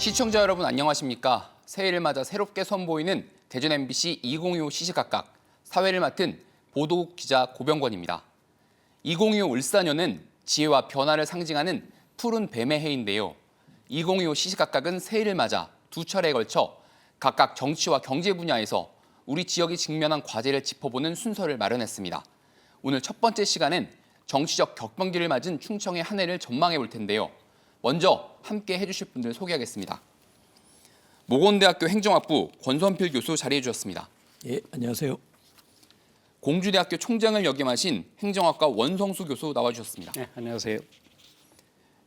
시청자 여러분 안녕하십니까? 새해를 맞아 새롭게 선보이는 대전 MBC 2025 시시각각 사회를 맡은 보도국 기자 고병권입니다. 2025 울산연은 지혜와 변화를 상징하는 푸른 뱀의 해인데요. 2025 시시각각은 새해를 맞아 두 차례에 걸쳐 각각 정치와 경제 분야에서 우리 지역이 직면한 과제를 짚어보는 순서를 마련했습니다. 오늘 첫 번째 시간은 정치적 격변기를 맞은 충청의 한 해를 전망해 볼 텐데요. 먼저 함께 해주실 분들 소개하겠습니다. 모건대학교 행정학부 권선필 교수 자리해 주셨습니다. 예, 안녕하세요. 공주대학교 총장을 역임하신 행정학과 원성수 교수 나와주셨습니다. 네, 안녕하세요.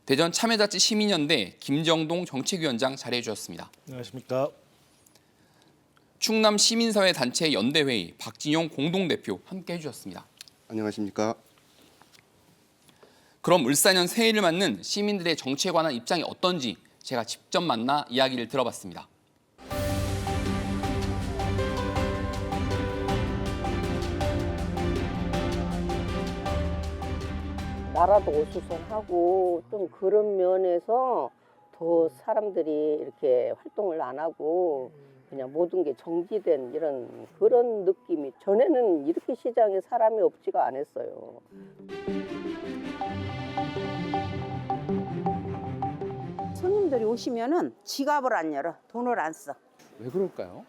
대전 참여자치 시민연대 김정동 정책위원장 자리해 주셨습니다. 안녕하십니까. 충남 시민사회 단체 연대회의 박진용 공동대표 함께 해주셨습니다. 안녕하십니까. 그럼 울산연 새해를 맞는 시민들의 정치에 관한 입장이 어떤지 제가 직접 만나 이야기를 들어봤습니다. 나라도 어수선하고 좀 그런 면에서 더 사람들이 이렇게 활동을 안 하고 그냥 모든 게 정지된 이런 그런 느낌이 전에는 이렇게 시장에 사람이 없지가 않았어요. 손님들이 오시면은 지갑을 안 열어, 돈을 안 써. 왜 그럴까요?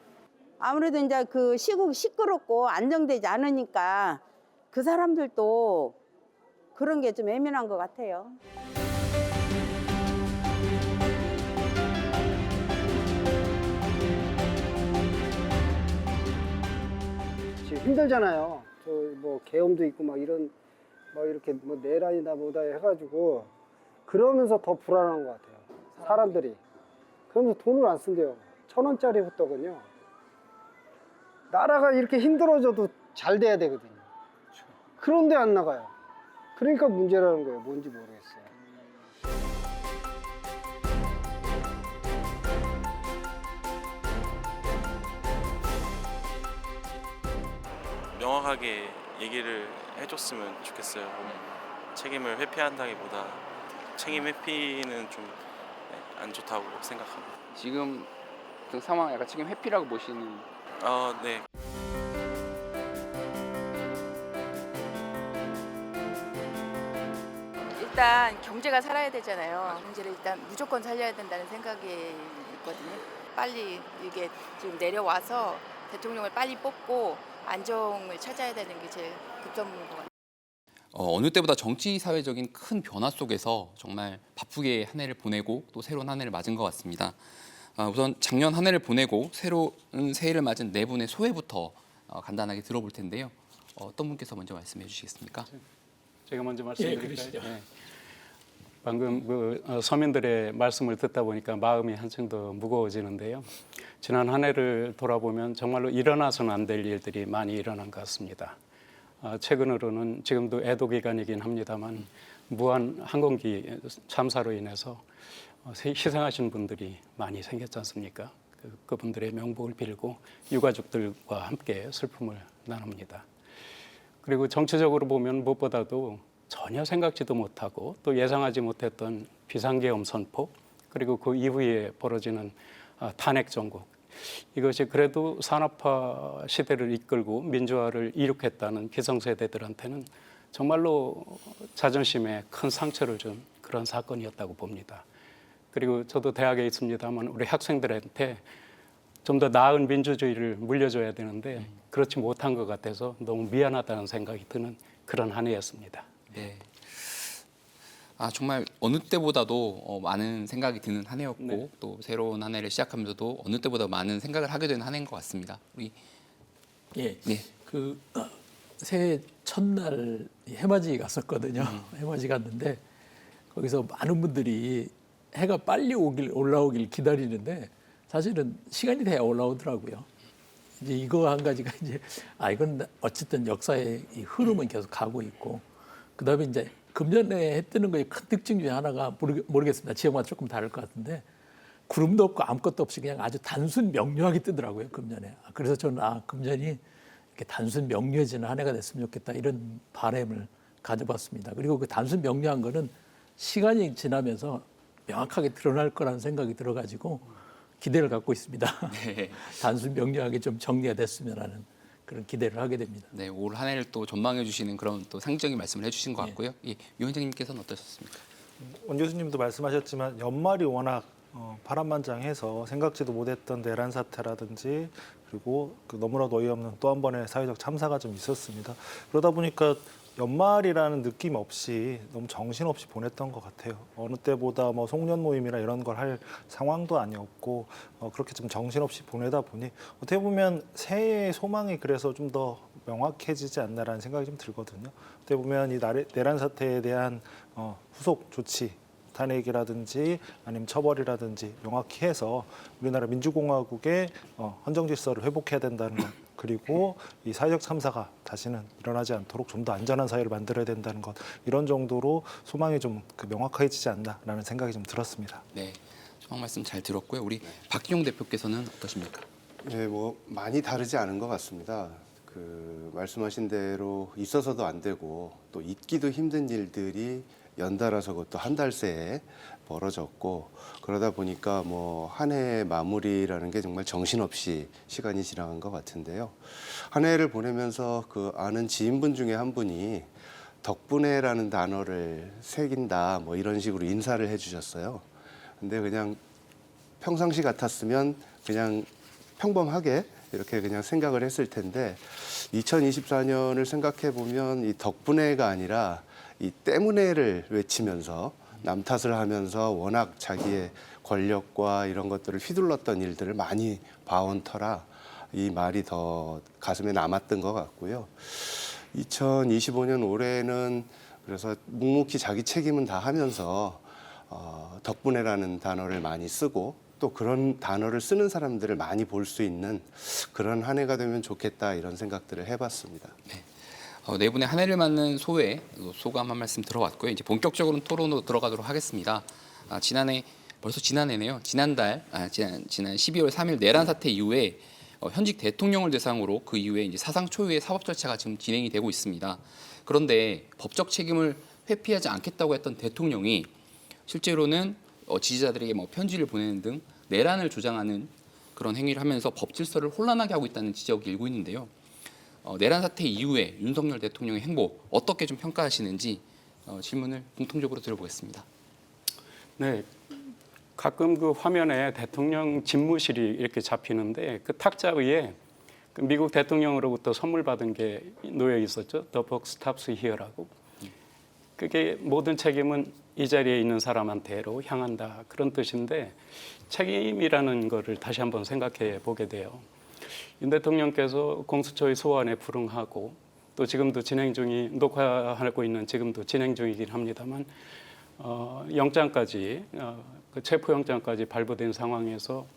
아무래도 이제 그 시국이 시끄럽고 안정되지 않으니까 그 사람들도 그런 게 좀 예민한 것 같아요. 지금 힘들잖아요. 저 뭐 계엄도 있고 막 이런 막 이렇게 뭐 내란이다 뭐다 해가지고 그러면서 더 불안한 것 같아요. 사람들이. 그러면서 돈을 안 쓴대요. 1,000원짜리 호떡은요. 나라가 이렇게 힘들어져도 잘 돼야 되거든요. 그런데 안 나가요. 그러니까 문제라는 거예요. 뭔지 모르겠어요. 명확하게 얘기를 해줬으면 좋겠어요. 책임을 회피한다기보다 책임 회피는 좀 안 좋다고 생각합니다. 지금 그 상황 약간 책임 회피라고 보시는. 네. 일단 경제가 살아야 되잖아요. 경제를 일단 무조건 살려야 된다는 생각이 있거든요. 빨리 이게 지금 내려와서 대통령을 빨리 뽑고 안정을 찾아야 되는 게 제일 급선무인 것 같아요. 어느 때보다 정치 사회적인 큰 변화 속에서 정말 바쁘게 한 해를 보내고 또 새로운 한 해를 맞은 것 같습니다. 우선 작년 한 해를 보내고 새로운 새해를 맞은 네 분의 소회부터 간단하게 들어볼 텐데요. 어떤 분께서 먼저 말씀해 주시겠습니까? 제가 먼저 예, 말씀드릴까요? 그러시죠. 네. 방금 서민들의 말씀을 듣다 보니까 마음이 한층 더 무거워지는데요. 지난 한 해를 돌아보면 정말로 일어나서는 안 될 일들이 많이 일어난 것 같습니다. 최근으로는 지금도 애도 기간이긴 합니다만 무한 항공기 참사로 인해서 희생하신 분들이 많이 생겼지 않습니까? 그분들의 명복을 빌고 유가족들과 함께 슬픔을 나눕니다. 그리고 정치적으로 보면 무엇보다도 전혀 생각지도 못하고 또 예상하지 못했던 비상계엄 선포 그리고 그 이후에 벌어지는 탄핵 정국 이것이 그래도 산업화 시대를 이끌고 민주화를 이룩했다는 기성세대들한테는 정말로 자존심에 큰 상처를 준 그런 사건이었다고 봅니다. 그리고 저도 대학에 있습니다만 우리 학생들한테 좀 더 나은 민주주의를 물려줘야 되는데 그렇지 못한 것 같아서 너무 미안하다는 생각이 드는 그런 한 해였습니다. 네. 정말 어느 때보다도 많은 생각이 드는 한 해였고 네. 또 새로운 한 해를 시작하면서도 어느 때보다 많은 생각을 하게 되는 한 해인 것 같습니다. 우리 예, 네. 그 새해 첫날 해맞이 갔었거든요. 해맞이 갔는데 거기서 많은 분들이 해가 빨리 올라오길 기다리는데 사실은 시간이 돼야 올라오더라고요. 이제 이거 한 가지가 이제 이건 어쨌든 역사의 이 흐름은 계속 가고 있고 그다음에 이제 금년에 해 뜨는 거의 큰 특징 중에 하나가 모르겠습니다. 지역마다 조금 다를 것 같은데 구름도 없고 아무것도 없이 그냥 아주 단순 명료하게 뜨더라고요. 금년에. 그래서 저는 금년이 이렇게 단순 명료해지는 한 해가 됐으면 좋겠다 이런 바람을 가져봤습니다. 그리고 그 단순 명료한 거는 시간이 지나면서 명확하게 드러날 거라는 생각이 들어가지고 기대를 갖고 있습니다. 네. 단순 명료하게 좀 정리가 됐으면 하는 그런 기대를 하게 됩니다. 네, 올 한 해를 또 전망해 주시는 그런 또 상징적인 말씀을 해주신 것 같고요. 예, 유 원장님께서는 어떠셨습니까? 원 교수님도 말씀하셨지만 연말이 워낙 파란만장해서 생각지도 못했던 내란 사태라든지 그리고 그 너무나도 어이없는 또 한 번의 사회적 참사가 좀 있었습니다. 그러다 보니까 연말이라는 느낌 없이 너무 정신없이 보냈던 것 같아요. 어느 때보다 뭐 송년 모임이나 이런 걸 할 상황도 아니었고 그렇게 좀 정신없이 보내다 보니 어떻게 보면 새해의 소망이 그래서 좀 더 명확해지지 않나라는 생각이 좀 들거든요. 어떻게 보면 이 내란 사태에 대한 후속 조치 탄핵이라든지 아니면 처벌이라든지 명확히 해서 우리나라 민주공화국의 헌정 질서를 회복해야 된다는 것 그리고 이 사회적 참사가 다시는 일어나지 않도록 좀 더 안전한 사회를 만들어야 된다는 것 이런 정도로 소망이 좀 명확해지지 않나라는 생각이 좀 들었습니다. 네, 소망 말씀 잘 들었고요. 우리 박진용 대표께서는 어떠십니까? 네, 뭐 많이 다르지 않은 것 같습니다. 말씀하신 대로 있어서도 안 되고 또 잊기도 힘든 일들이 연달아서 그것도 한 달 새에 벌어졌고 그러다 보니까 뭐 한 해의 마무리라는 게 정말 정신없이 시간이 지나간 것 같은데요. 한 해를 보내면서 그 아는 지인분 중에 한 분이 덕분에라는 단어를 새긴다 뭐 이런 식으로 인사를 해주셨어요. 근데 그냥 평상시 같았으면 그냥 평범하게 이렇게 그냥 생각을 했을 텐데 2024년을 생각해 보면 이 덕분에가 아니라 이 때문에를 외치면서 남 탓을 하면서 워낙 자기의 권력과 이런 것들을 휘둘렀던 일들을 많이 봐온 터라 이 말이 더 가슴에 남았던 것 같고요. 2025년 올해는 그래서 묵묵히 자기 책임은 다 하면서 덕분에라는 단어를 많이 쓰고 또 그런 단어를 쓰는 사람들을 많이 볼 수 있는 그런 한 해가 되면 좋겠다 이런 생각들을 해봤습니다. 네. 네 분의 한 해를 맞는 소회 소감 한 말씀 들어왔고요. 이제 본격적으로 토론으로 들어가도록 하겠습니다. 벌써 지난해네요. 지난 12월 3일 내란 사태 이후에 현직 대통령을 대상으로 그 이후에 이제 사상 초유의 사법 절차가 지금 진행이 되고 있습니다. 그런데 법적 책임을 회피하지 않겠다고 했던 대통령이 실제로는 지지자들에게 뭐 편지를 보내는 등 내란을 조장하는 그런 행위를 하면서 법 질서를 혼란하게 하고 있다는 지적이 일고 있는데요. 내란 사태 이후에 윤석열 대통령의 행보 어떻게 좀 평가하시는지 질문을 공통적으로 들어보겠습니다. 네, 가끔 그 화면에 대통령 집무실이 이렇게 잡히는데 그 탁자 위에 그 미국 대통령으로부터 선물 받은 게 놓여 있었죠. The buck stops here라고. 그게 모든 책임은 이 자리에 있는 사람한테로 향한다 그런 뜻인데 책임이라는 거를 다시 한번 생각해 보게 돼요. 윤 대통령께서 공수처의 소환에 불응하고 또 지금도 녹화하고 있는 지금도 진행 중이긴 합니다만 영장까지 그 체포영장까지 발부된 상황에서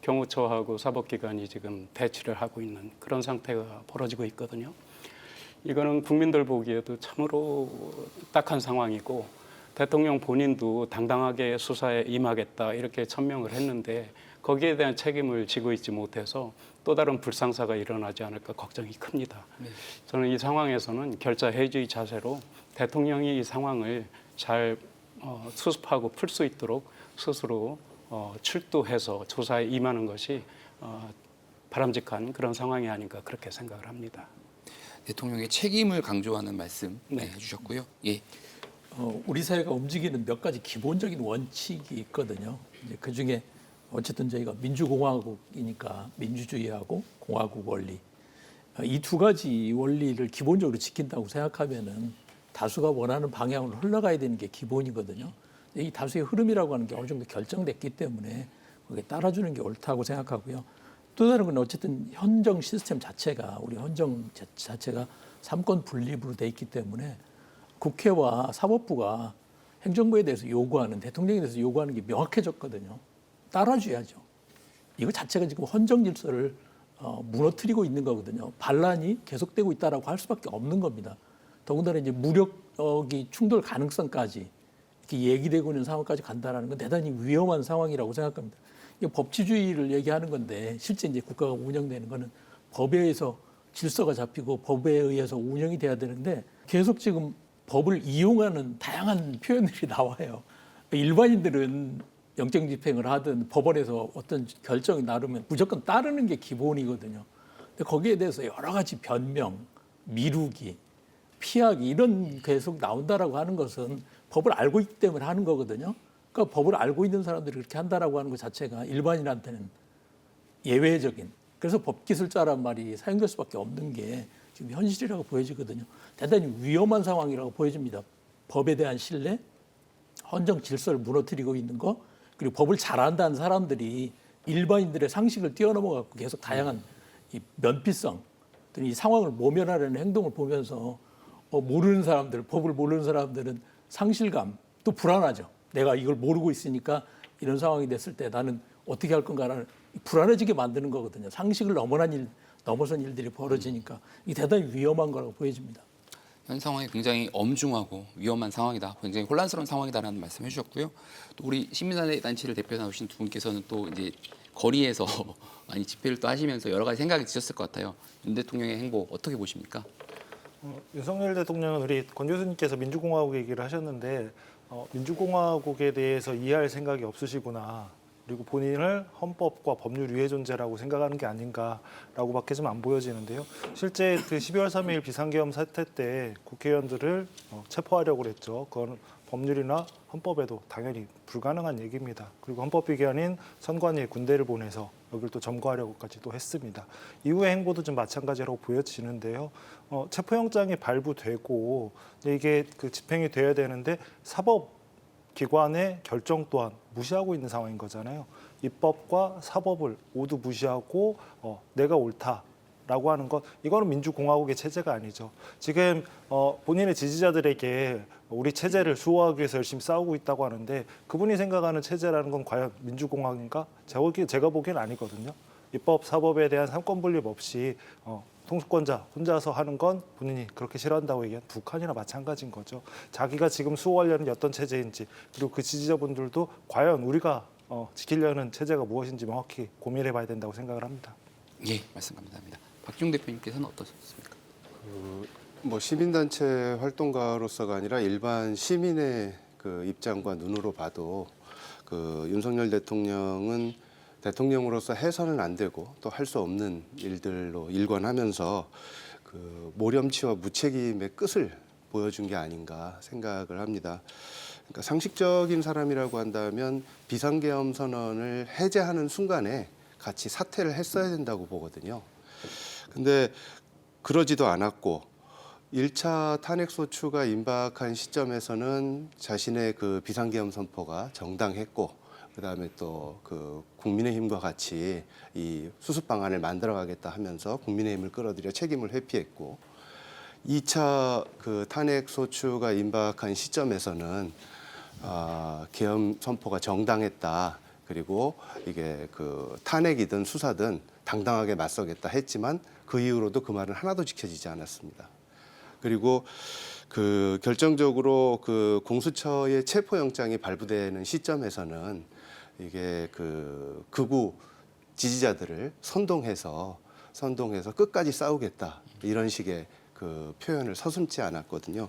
경호처하고 사법기관이 지금 대치를 하고 있는 그런 상태가 벌어지고 있거든요. 이거는 국민들 보기에도 참으로 딱한 상황이고 대통령 본인도 당당하게 수사에 임하겠다 이렇게 천명을 했는데 거기에 대한 책임을 지고 있지 못해서 또 다른 불상사가 일어나지 않을까 걱정이 큽니다. 네. 저는 이 상황에서는 결자해주의 자세로 대통령이 이 상황을 잘 수습하고 풀 수 있도록 스스로 출두해서 조사에 임하는 것이 바람직한 그런 상황이 아닌가 그렇게 생각을 합니다. 대통령의 책임을 강조하는 말씀 해주셨고요. 예. 우리 사회가 움직이는 몇 가지 기본적인 원칙이 있거든요. 이제 그 중에 어쨌든 저희가 민주공화국이니까 민주주의하고 공화국 원리 이 두 가지 원리를 기본적으로 지킨다고 생각하면은 다수가 원하는 방향으로 흘러가야 되는 게 기본이거든요. 이 다수의 흐름이라고 하는 게 어느 정도 결정됐기 때문에 거기에 따라주는 게 옳다고 생각하고요. 또 다른 건 어쨌든 헌정 시스템 자체가 우리 헌정 자체가 삼권 분립으로 돼 있기 때문에 국회와 사법부가 행정부에 대해서 요구하는 대통령에 대해서 요구하는 게 명확해졌거든요. 따라줘야죠. 이거 자체가 지금 헌정 질서를 무너뜨리고 있는 거거든요. 반란이 계속되고 있다라고 할 수밖에 없는 겁니다. 더군다나 이제 무력이 충돌 가능성까지 이렇게 얘기되고 있는 상황까지 간다라는 건 대단히 위험한 상황이라고 생각합니다. 이게 법치주의를 얘기하는 건데 실제 이제 국가가 운영되는 거는 법에 의해서 질서가 잡히고 법에 의해서 운영이 돼야 되는데 계속 지금 법을 이용하는 다양한 표현들이 나와요. 일반인들은 영장 집행을 하든 법원에서 어떤 결정이 나르면 무조건 따르는 게 기본이거든요. 근데 거기에 대해서 여러 가지 변명, 미루기, 피하기 이런 계속 나온다라고 하는 것은 법을 알고 있기 때문에 하는 거거든요. 그러니까 법을 알고 있는 사람들이 그렇게 한다라고 하는 것 자체가 일반인한테는 예외적인, 그래서 법기술자란 말이 사용될 수밖에 없는 게 지금 현실이라고 보여지거든요. 대단히 위험한 상황이라고 보여집니다. 법에 대한 신뢰, 헌정 질서를 무너뜨리고 있는 거, 그리고 법을 잘 안다는 사람들이 일반인들의 상식을 뛰어넘어갖고 계속 다양한 이 면피성, 이 상황을 모면하려는 행동을 보면서 모르는 사람들, 법을 모르는 사람들은 상실감, 또 불안하죠. 내가 이걸 모르고 있으니까 이런 상황이 됐을 때 나는 어떻게 할 건가를 불안해지게 만드는 거거든요. 상식을 넘어선 일들이 벌어지니까 이게 대단히 위험한 거라고 보여집니다. 현 상황이 굉장히 엄중하고 위험한 상황이다. 굉장히 혼란스러운 상황이다라는 말씀해 주셨고요. 또 우리 시민사회 단체를 대표 나오신 두 분께서는 또 이제 거리에서 많이 집회를 또 하시면서 여러 가지 생각이 드셨을 것 같아요. 윤 대통령의 행보 어떻게 보십니까? 윤석열 대통령은 우리 권 교수님께서 민주공화국 얘기를 하셨는데 민주공화국에 대해서 이해할 생각이 없으시구나. 그리고 본인을 헌법과 법률 위의 존재라고 생각하는 게 아닌가라고밖에 좀 안 보여지는데요. 실제 그 12월 3일 비상계엄 사태 때 국회의원들을 체포하려고 그랬죠. 그건 법률이나 헌법에도 당연히 불가능한 얘기입니다. 그리고 헌법위기관인 선관위에 군대를 보내서 여기를 또 점거하려고까지도 했습니다. 이후의 행보도 좀 마찬가지라고 보여지는데요. 체포영장이 발부되고 이게 그 집행이 돼야 되는데 사법기관의 결정 또한 무시하고 있는 상황인 거잖아요. 입법과 사법을 모두 무시하고 내가 옳다라고 하는 것, 이거는 민주공화국의 체제가 아니죠. 지금 본인의 지지자들에게 우리 체제를 수호하기 위해서 열심히 싸우고 있다고 하는데 그분이 생각하는 체제라는 건 과연 민주공화국인가? 제가 보기엔 아니거든요. 입법, 사법에 대한 삼권 분립 없이 통수권자 혼자서 하는 건 본인이 그렇게 싫어한다고 얘기한 북한이나 마찬가지인 거죠. 자기가 지금 수호하려는 어떤 체제인지, 그리고 그 지지자분들도 과연 우리가 지키려는 체제가 무엇인지 명확히 고민해 봐야 된다고 생각을 합니다. 예, 말씀 감사합니다. 박지웅 대표님께서는 어떠셨습니까? 뭐 시민단체 활동가로서가 아니라 일반 시민의 그 입장과 눈으로 봐도 그 윤석열 대통령은 대통령으로서 해서는 안 되고 또 할 수 없는 일들로 일관하면서 그 모렴치와 무책임의 끝을 보여준 게 아닌가 생각을 합니다. 그러니까 상식적인 사람이라고 한다면 비상계엄 선언을 해제하는 순간에 같이 사퇴를 했어야 된다고 보거든요. 근데 그러지도 않았고 1차 탄핵소추가 임박한 시점에서는 자신의 그 비상계엄 선포가 정당했고 그다음에 또 그 국민의힘과 같이 이 수습 방안을 만들어가겠다 하면서 국민의힘을 끌어들여 책임을 회피했고 2차 그 탄핵 소추가 임박한 시점에서는 계엄 선포가 정당했다. 그리고 이게 그 탄핵이든 수사든 당당하게 맞서겠다 했지만 그 이후로도 그 말은 하나도 지켜지지 않았습니다. 그리고 그 결정적으로 그 공수처의 체포영장이 발부되는 시점에서는 이게 그 극우 지지자들을 선동해서 끝까지 싸우겠다 이런 식의 그 표현을 서슴지 않았거든요.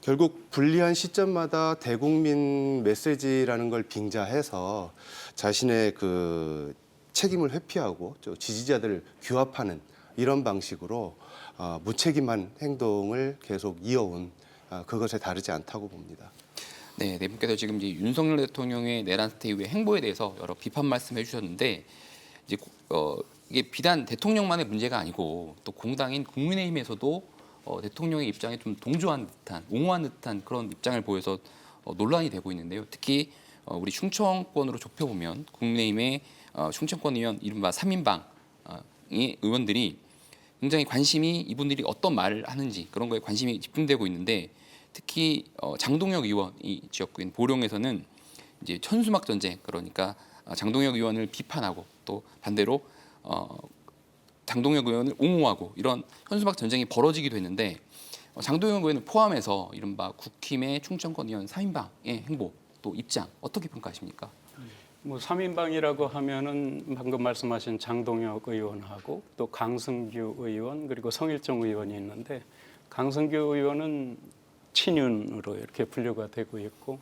결국 불리한 시점마다 대국민 메시지라는 걸 빙자해서 자신의 그 책임을 회피하고 지지자들을 규합하는 이런 방식으로 무책임한 행동을 계속 이어온 그것에 다르지 않다고 봅니다. 네, 네 분께서 지금 이제 윤석열 대통령의 내란 사태 이후의 행보에 대해서 여러 비판 말씀해 주셨는데 이제 이게 비단 대통령만의 문제가 아니고 또 공당인 국민의힘에서도 대통령의 입장에 좀 동조한 듯한, 옹호한 듯한 그런 입장을 보여서 논란이 되고 있는데요. 특히 우리 충청권으로 좁혀보면 국민의힘의 충청권 의원 이른바 3인방의 의원들이 굉장히 관심이 이분들이 어떤 말을 하는지 그런 거에 관심이 집중되고 있는데 특히 장동혁 의원이 지역구인 보령에서는 이제 천수막 전쟁 그러니까 장동혁 의원을 비판하고 또 반대로 장동혁 의원을 옹호하고 이런 현수막 전쟁이 벌어지기도 했는데 장동혁 의원을 포함해서 이른바 국힘의 충청권 의원 3인방의 행보 또 입장 어떻게 평가하십니까? 뭐 3인방이라고 하면은 방금 말씀하신 장동혁 의원하고 또 강승규 의원 그리고 성일종 의원이 있는데 강승규 의원은 친윤으로 이렇게 분류가 되고 있고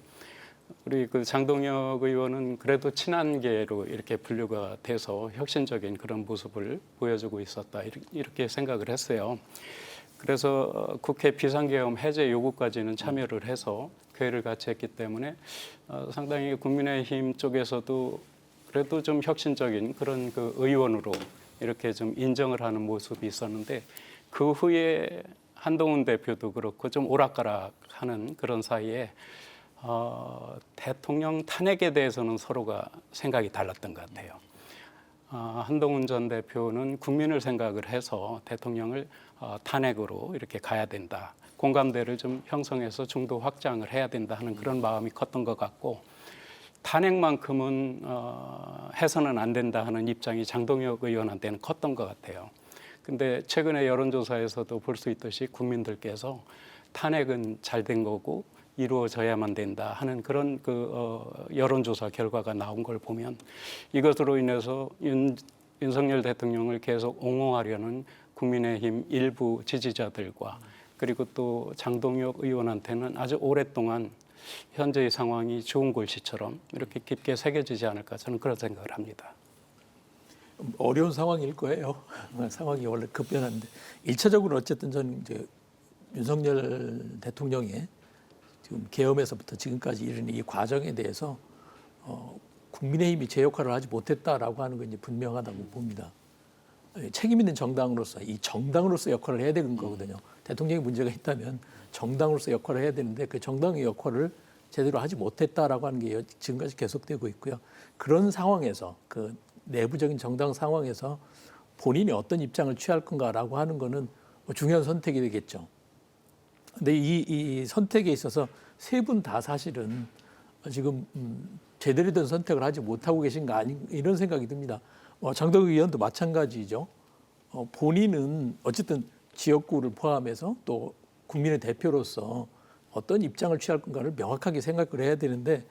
우리 그 장동혁 의원은 그래도 친한계로 이렇게 분류가 돼서 혁신적인 그런 모습을 보여주고 있었다 이렇게 생각을 했어요. 그래서 국회 비상계엄 해제 요구까지는 참여를 해서 회의를 같이 했기 때문에 상당히 국민의힘 쪽에서도 그래도 좀 혁신적인 그런 그 의원으로 이렇게 좀 인정을 하는 모습이 있었는데 그 후에 한동훈 대표도 그렇고 좀 오락가락하는 그런 사이에 대통령 탄핵에 대해서는 서로가 생각이 달랐던 것 같아요. 한동훈 전 대표는 국민을 생각을 해서 대통령을 탄핵으로 이렇게 가야 된다. 공감대를 좀 형성해서 중도 확장을 해야 된다 하는 그런 마음이 컸던 것 같고 탄핵만큼은 해서는 안 된다 하는 입장이 장동혁 의원한테는 컸던 것 같아요. 근데 최근에 여론조사에서도 볼 수 있듯이 국민들께서 탄핵은 잘 된 거고 이루어져야만 된다 하는 그런 여론조사 결과가 나온 걸 보면 이것으로 인해서 윤석열 대통령을 계속 옹호하려는 국민의힘 일부 지지자들과 그리고 또 장동혁 의원한테는 아주 오랫동안 현재의 상황이 좋은 골시처럼 이렇게 깊게 새겨지지 않을까 저는 그런 생각을 합니다. 어려운 상황일 거예요. 상황이 원래 급변한데 1차적으로 어쨌든 저는 이제 윤석열 대통령의 지금 계엄에서부터 지금까지 이르는 이 과정에 대해서 국민의힘이 제 역할을 하지 못했다라고 하는 건 이제 분명하다고 봅니다. 책임 있는 정당으로서 이 정당으로서 역할을 해야 되는 거거든요. 대통령이 문제가 있다면 정당으로서 역할을 해야 되는데 그 정당의 역할을 제대로 하지 못했다라고 하는 게 지금까지 계속되고 있고요. 그런 상황에서 그 내부적인 정당 상황에서 본인이 어떤 입장을 취할 건가라고 하는 거는 중요한 선택이 되겠죠. 근데 이 선택에 있어서 세 분 다 사실은 지금 제대로 된 선택을 하지 못하고 계신 거 아닌가 이런 생각이 듭니다. 장동혁 의원도 마찬가지죠. 본인은 어쨌든 지역구를 포함해서 또 국민의 대표로서 어떤 입장을 취할 건가를 명확하게 생각을 해야 되는데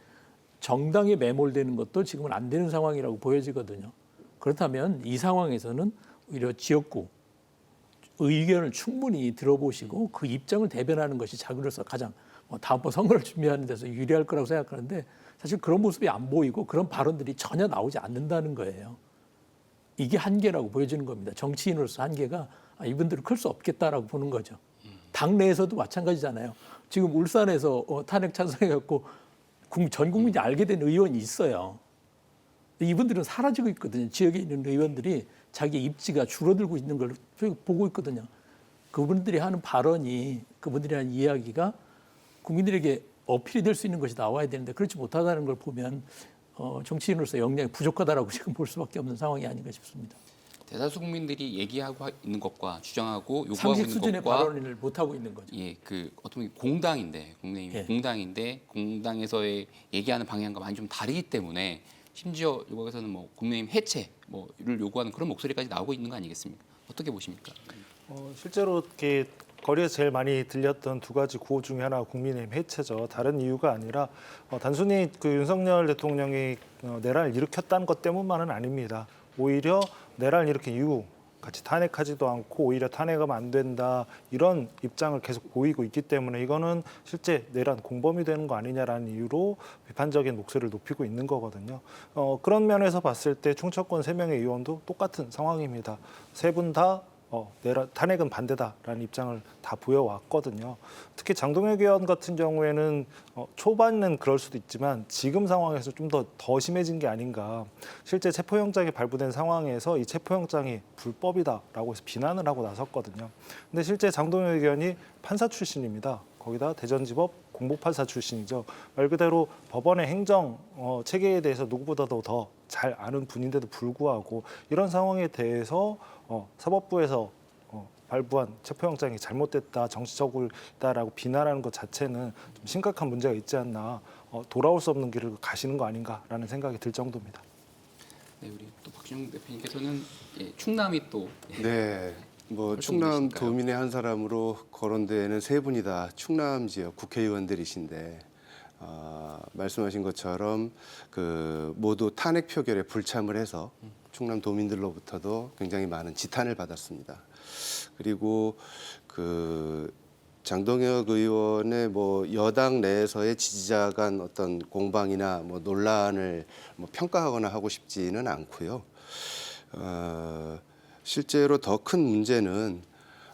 정당에 매몰되는 것도 지금은 안 되는 상황이라고 보여지거든요. 그렇다면 이 상황에서는 오히려 지역구 의견을 충분히 들어보시고 그 입장을 대변하는 것이 자기로서 가장 다음번 선거를 준비하는 데서 유리할 거라고 생각하는데 사실 그런 모습이 안 보이고 그런 발언들이 전혀 나오지 않는다는 거예요. 이게 한계라고 보여지는 겁니다. 정치인으로서 한계가 이분들은 클 수 없겠다라고 보는 거죠. 당내에서도 마찬가지잖아요. 지금 울산에서 탄핵 찬성해갖고 전 국민이 알게 된 의원이 있어요. 이분들은 사라지고 있거든요. 지역에 있는 의원들이 자기 입지가 줄어들고 있는 걸 보고 있거든요. 그분들이 하는 발언이 그분들이 하는 이야기가 국민들에게 어필이 될 수 있는 것이 나와야 되는데 그렇지 못하다는 걸 보면 정치인으로서 역량이 부족하다라고 지금 볼 수밖에 없는 상황이 아닌가 싶습니다. 대다수 국민들이 얘기하고 있는 것과 주장하고 요구하고 상식 있는 수준의 것과 발언을 못 하고 있는 거죠. 예, 그 어떤 공당인데 국민의힘 예. 공당인데 공당에서의 얘기하는 방향과 많이 좀 다르기 때문에 심지어 요구에서는 뭐 국민의힘 해체 뭐를 요구하는 그런 목소리까지 나오고 있는 거 아니겠습니까? 어떻게 보십니까? 실제로 이렇게 거리에서 제일 많이 들렸던 두 가지 구호 중에 하나가 국민의힘 해체죠. 다른 이유가 아니라 단순히 그 윤석열 대통령이 내란을 일으켰다는 것 때문만은 아닙니다. 오히려 내란을 일으킨 이후 같이 탄핵하지도 않고 오히려 탄핵하면 안 된다 이런 입장을 계속 보이고 있기 때문에 이거는 실제 내란 공범이 되는 거 아니냐라는 이유로 비판적인 목소리를 높이고 있는 거거든요. 그런 면에서 봤을 때 충청권 3명의 의원도 똑같은 상황입니다. 세 분 다 내란 탄핵은 반대다라는 입장을 다 보여왔거든요. 특히 장동혁 의원 같은 경우에는 초반은 그럴 수도 있지만 지금 상황에서 좀 더 심해진 게 아닌가. 실제 체포영장이 발부된 상황에서 이 체포영장이 불법이다라고 해서 비난을 하고 나섰거든요. 근데 실제 장동혁 의원이 판사 출신입니다. 거기다 대전지법 공보판사 출신이죠. 말 그대로 법원의 행정 체계에 대해서 누구보다도 더 잘 아는 분인데도 불구하고 이런 상황에 대해서 사법부에서 발부한 체포영장이 잘못됐다, 정치적이다라고 비난하는 것 자체는 좀 심각한 문제가 있지 않나, 돌아올 수 없는 길을 가시는 거 아닌가라는 생각이 들 정도입니다. 네, 우리 또 박준영 대표님께서는 충남이 또 네, 뭐 충남 도민의 한 사람으로 거론되는 세 분이 다 충남 지역 국회의원들이신데 말씀하신 것처럼 그 모두 탄핵 표결에 불참을 해서 충남 도민들로부터도 굉장히 많은 지탄을 받았습니다. 그리고 그 장동혁 의원의 뭐 여당 내에서의 지지자 간 어떤 공방이나 뭐 논란을 뭐 평가하거나 하고 싶지는 않고요. 실제로 더 큰 문제는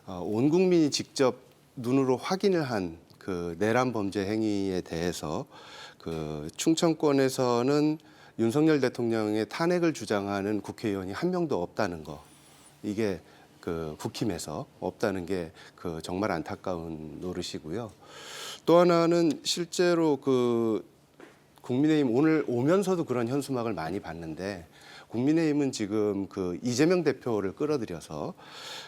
온 국민이 직접 눈으로 확인을 한 그 내란 범죄 행위에 대해서 그 충청권에서는 윤석열 대통령의 탄핵을 주장하는 국회의원이 한 명도 없다는 거, 이게 그 국힘에서 없다는 게 그 정말 안타까운 노릇이고요. 또 하나는 실제로 그 국민의힘 오늘 오면서도 그런 현수막을 많이 봤는데, 국민의힘은 지금 그 이재명 대표를 끌어들여서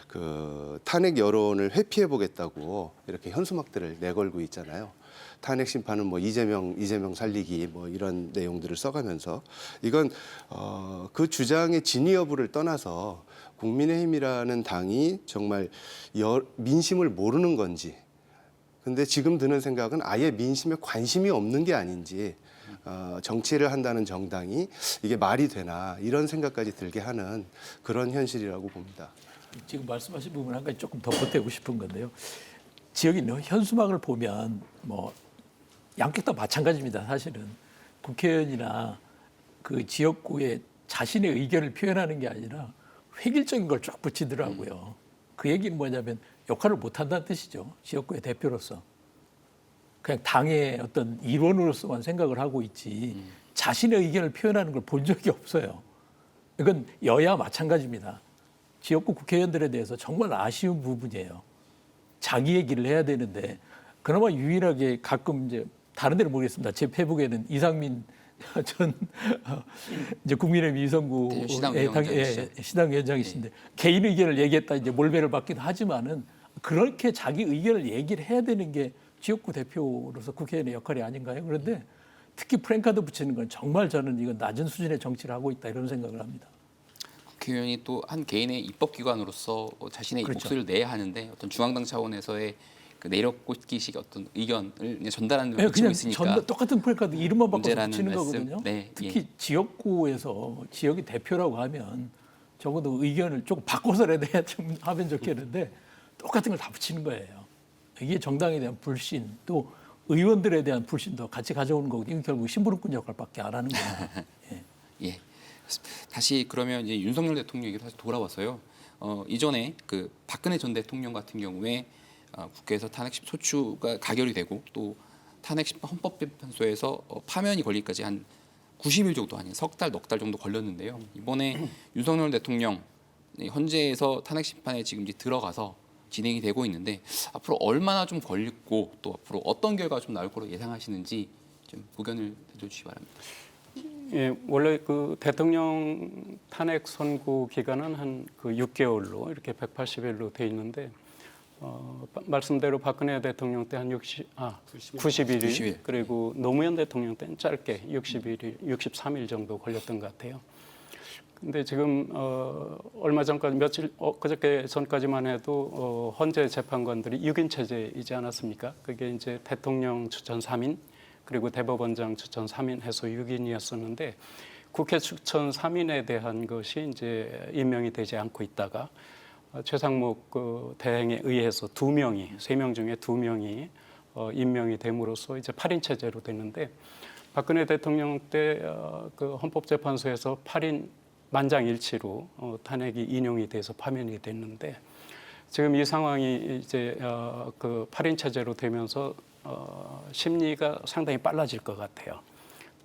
그 탄핵 여론을 회피해 보겠다고 이렇게 현수막들을 내걸고 있잖아요. 탄핵 심판은 뭐 이재명 살리기 뭐 이런 내용들을 써가면서, 이건 그 주장의 진위 여부를 떠나서 국민의힘이라는 당이 정말 민심을 모르는 건지, 근데 지금 드는 생각은 아예 민심에 관심이 없는 게 아닌지, 정치를 한다는 정당이 이게 말이 되나, 이런 생각까지 들게 하는 그런 현실이라고 봅니다. 지금 말씀하신 부분 한 가지 조금 더 보태고 싶은 건데요. 지역에 있는 현수막을 보면 뭐 양쪽 다 마찬가지입니다. 사실은 국회의원이나 그 지역구에 자신의 의견을 표현하는 게 아니라 획일적인 걸 쫙 붙이더라고요. 그 얘기는 뭐냐면 역할을 못 한다는 뜻이죠. 지역구의 대표로서. 그냥 당의 어떤 일원으로서만 생각을 하고 있지 자신의 의견을 표현하는 걸 본 적이 없어요. 이건 여야 마찬가지입니다. 지역구 국회의원들에 대해서 정말 아쉬운 부분이에요. 자기 얘기를 해야 되는데, 그나마 유일하게 가끔 이제 다른 데는 모르겠습니다. 제 페북에는 이상민 전 이제 국민의힘 이성구 시당위원장이신데 개인 의견을 얘기했다 이제 몰배를 받기도 하지만은, 그렇게 자기 의견을 얘기를 해야 되는 게 지역구 대표로서 국회의원의 역할이 아닌가요? 그런데 특히 프랭카드 붙이는 건 정말 저는 이건 낮은 수준의 정치를 하고 있다, 이런 생각을 합니다. 국회의원이 또 한 개인의 입법기관으로서 자신의 그렇죠. 목소리를 내야 하는데, 어떤 중앙당 차원에서의 그 내려꽂기식 어떤 의견을 그냥 전달하는 네, 데 그냥 있으니까 똑같은 플래카드 이름만 바꿔서 문제라는 붙이는 말씀. 거거든요. 네, 특히 지역구에서 지역의 대표라고 하면 적어도 의견을 조금 바꿔서라도 좀 하면 좋겠는데 똑같은 걸 다 붙이는 거예요. 이게 정당에 대한 불신, 또 의원들에 대한 불신도 같이 가져오는 거고, 이건 결국 심부름꾼 역할밖에 안 하는 거예요. 예. 다시 그러면 이제 윤석열 대통령에게 다시 돌아와서요. 이전에 그 박근혜 전 대통령 같은 경우에 국회에서 탄핵 소추가 가결이 되고, 또 탄핵 헌법재판소에서 파면이 걸리기까지 한 90일 정도, 아닌 석 달, 넉 달 정도 걸렸는데요. 이번에 윤석열 대통령 헌재에서 탄핵 심판에 지금 이제 들어가서 진행이 되고 있는데, 앞으로 얼마나 좀 걸리고 또 앞으로 어떤 결과가 좀 나올 거로 예상하시는지 좀 의견을 해주시기 바랍니다. 예, 원래 그 대통령 탄핵 선고 기간은 한 그 6개월로 이렇게 180일로 돼 있는데, 말씀대로 박근혜 대통령 때 한 91일, 그리고 노무현 대통령 때는 짧게 63일 정도 걸렸던 것 같아요. 근데 지금 얼마 전까지 그저께 전까지만 해도 헌재 재판관들이 6인 체제이지 않았습니까? 그게 이제 대통령 추천 3인, 그리고 대법원장 추천 3인 해서 6인이었었는데, 국회 추천 3인에 대한 것이 이제 임명이 되지 않고 있다가 최상목 그 대행에 의해서 3명 중에 2명이 임명이 됨으로써 이제 8인 체제로 됐는데, 박근혜 대통령 때 그 헌법재판소에서 8인 만장일치로 탄핵이 인용이 돼서 파면이 됐는데, 지금 이 상황이 이제 그 8인 체제로 되면서 심리가 상당히 빨라질 것 같아요.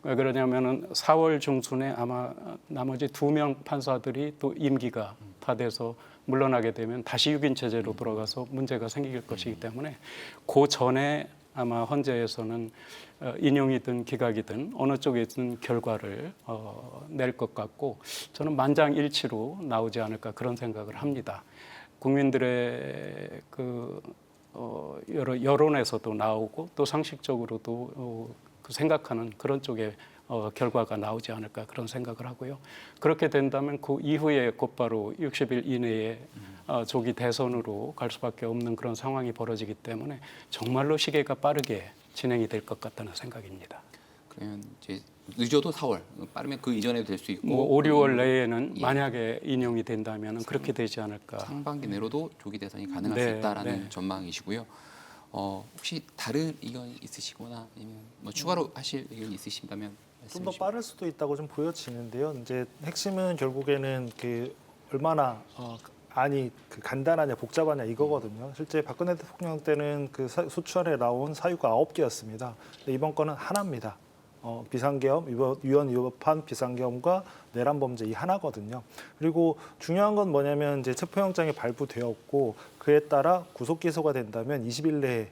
왜 그러냐면은 4월 중순에 아마 나머지 2명 판사들이 또 임기가 다 돼서 물러나게 되면 다시 6인 체제로 돌아가서 문제가 생길 것이기 때문에, 그 전에 아마 헌재에서는 인용이든 기각이든 어느 쪽이든 결과를 낼 것 같고, 저는 만장일치로 나오지 않을까 그런 생각을 합니다. 국민들의 그 여러 여론에서도 나오고, 또 상식적으로도 그 생각하는 그런 쪽의 결과가 나오지 않을까 그런 생각을 하고요. 그렇게 된다면 그 이후에 곧바로 60일 이내에 조기 대선으로 갈 수밖에 없는 그런 상황이 벌어지기 때문에 정말로 시계가 빠르게 진행이 될 것 같다는 생각입니다. 그러면 이제 늦어도 4월, 빠르면 그 이전에도 될 수 있고, 뭐 5, 6월 내에는 만약에 인용이 된다면 그렇게 되지 않을까. 상반기 내로도 조기 대선이 가능할 네, 수 있다라는 네. 전망이시고요. 혹시 다른 의견이 있으시거나 아니면 뭐 추가로 하실 의견이 있으신다면 좀 말씀해 더 주시면. 빠를 수도 있다고 좀 보여지는데요. 이제 핵심은 결국에는 얼마나 안이 간단하냐 복잡하냐 이거거든요. 실제 박근혜 대통령 때는 소추안에 나온 사유가 9개였습니다. 근데 이번 건은 하나입니다. 비상계엄, 위헌 위법한 비상계엄과 내란 범죄 이 하나거든요. 그리고 중요한 건 뭐냐면 이제 체포영장이 발부되었고 그에 따라 구속 기소가 된다면 20일 내에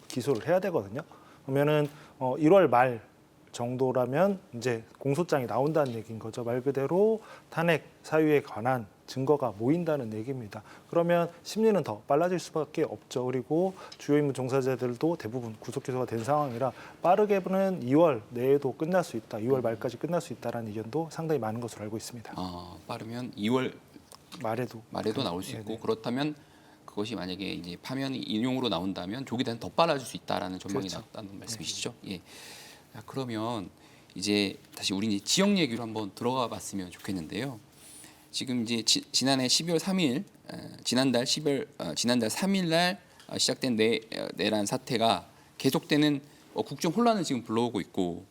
기소를 해야 되거든요. 그러면은 1월 말 정도라면 이제 공소장이 나온다는 얘기인 거죠. 말 그대로 탄핵 사유에 관한 증거가 모인다는 얘기입니다. 그러면 심리는 더 빨라질 수밖에 없죠. 그리고 주요 임무 종사자들도 대부분 구속 기소가 된 상황이라 빠르게는 2월 내에도 끝날 수 있다. 2월 말까지 끝날 수 있다라는 의견도 상당히 많은 것으로 알고 있습니다. 빠르면 2월 말에도 나올 수 있고 네네. 그렇다면 그것이 만약에 이제 파면 인용으로 나온다면 조기 대는 더 빨라질 수 있다라는 전망이 그렇죠. 나왔다는 말씀이시죠? 예. 자, 그러면 이제 다시 우리 이제 지역 얘기로 한번 들어가 봤으면 좋겠는데요. 지금 이제 지난해 12월 3일 지난달 3일 날 시작된 내란 사태가 계속되는 국정 혼란을 지금 불러오고 있고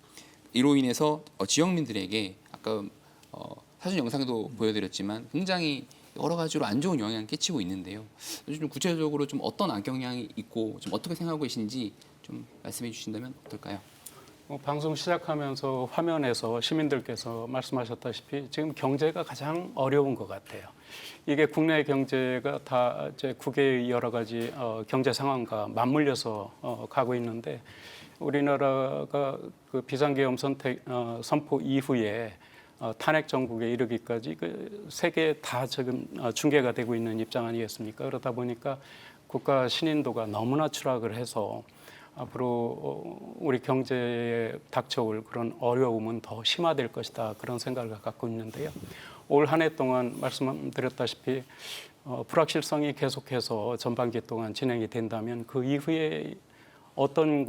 이로 인해서 지역민들에게 아까 사진 영상도 보여드렸지만 굉장히 여러 가지로 안 좋은 영향을 끼치고 있는데요. 좀 구체적으로 좀 어떤 악영향이 있고 좀 어떻게 생각하고 계신지 좀 말씀해 주신다면 어떨까요? 방송 시작하면서 화면에서 시민들께서 말씀하셨다시피 지금 경제가 가장 어려운 것 같아요. 이게 국내 경제가 다 이제 국외의 여러 가지 경제 상황과 맞물려서 가고 있는데 우리나라가 그 비상계엄 선포 이후에 탄핵 정국에 이르기까지 세계 다 지금 중계가 되고 있는 입장 아니겠습니까? 그러다 보니까 국가 신인도가 너무나 추락을 해서 앞으로 우리 경제에 닥쳐올 그런 어려움은 더 심화될 것이다 그런 생각을 갖고 있는데요. 올 한 해 동안 말씀드렸다시피 불확실성이 계속해서 전반기 동안 진행이 된다면 그 이후에 어떤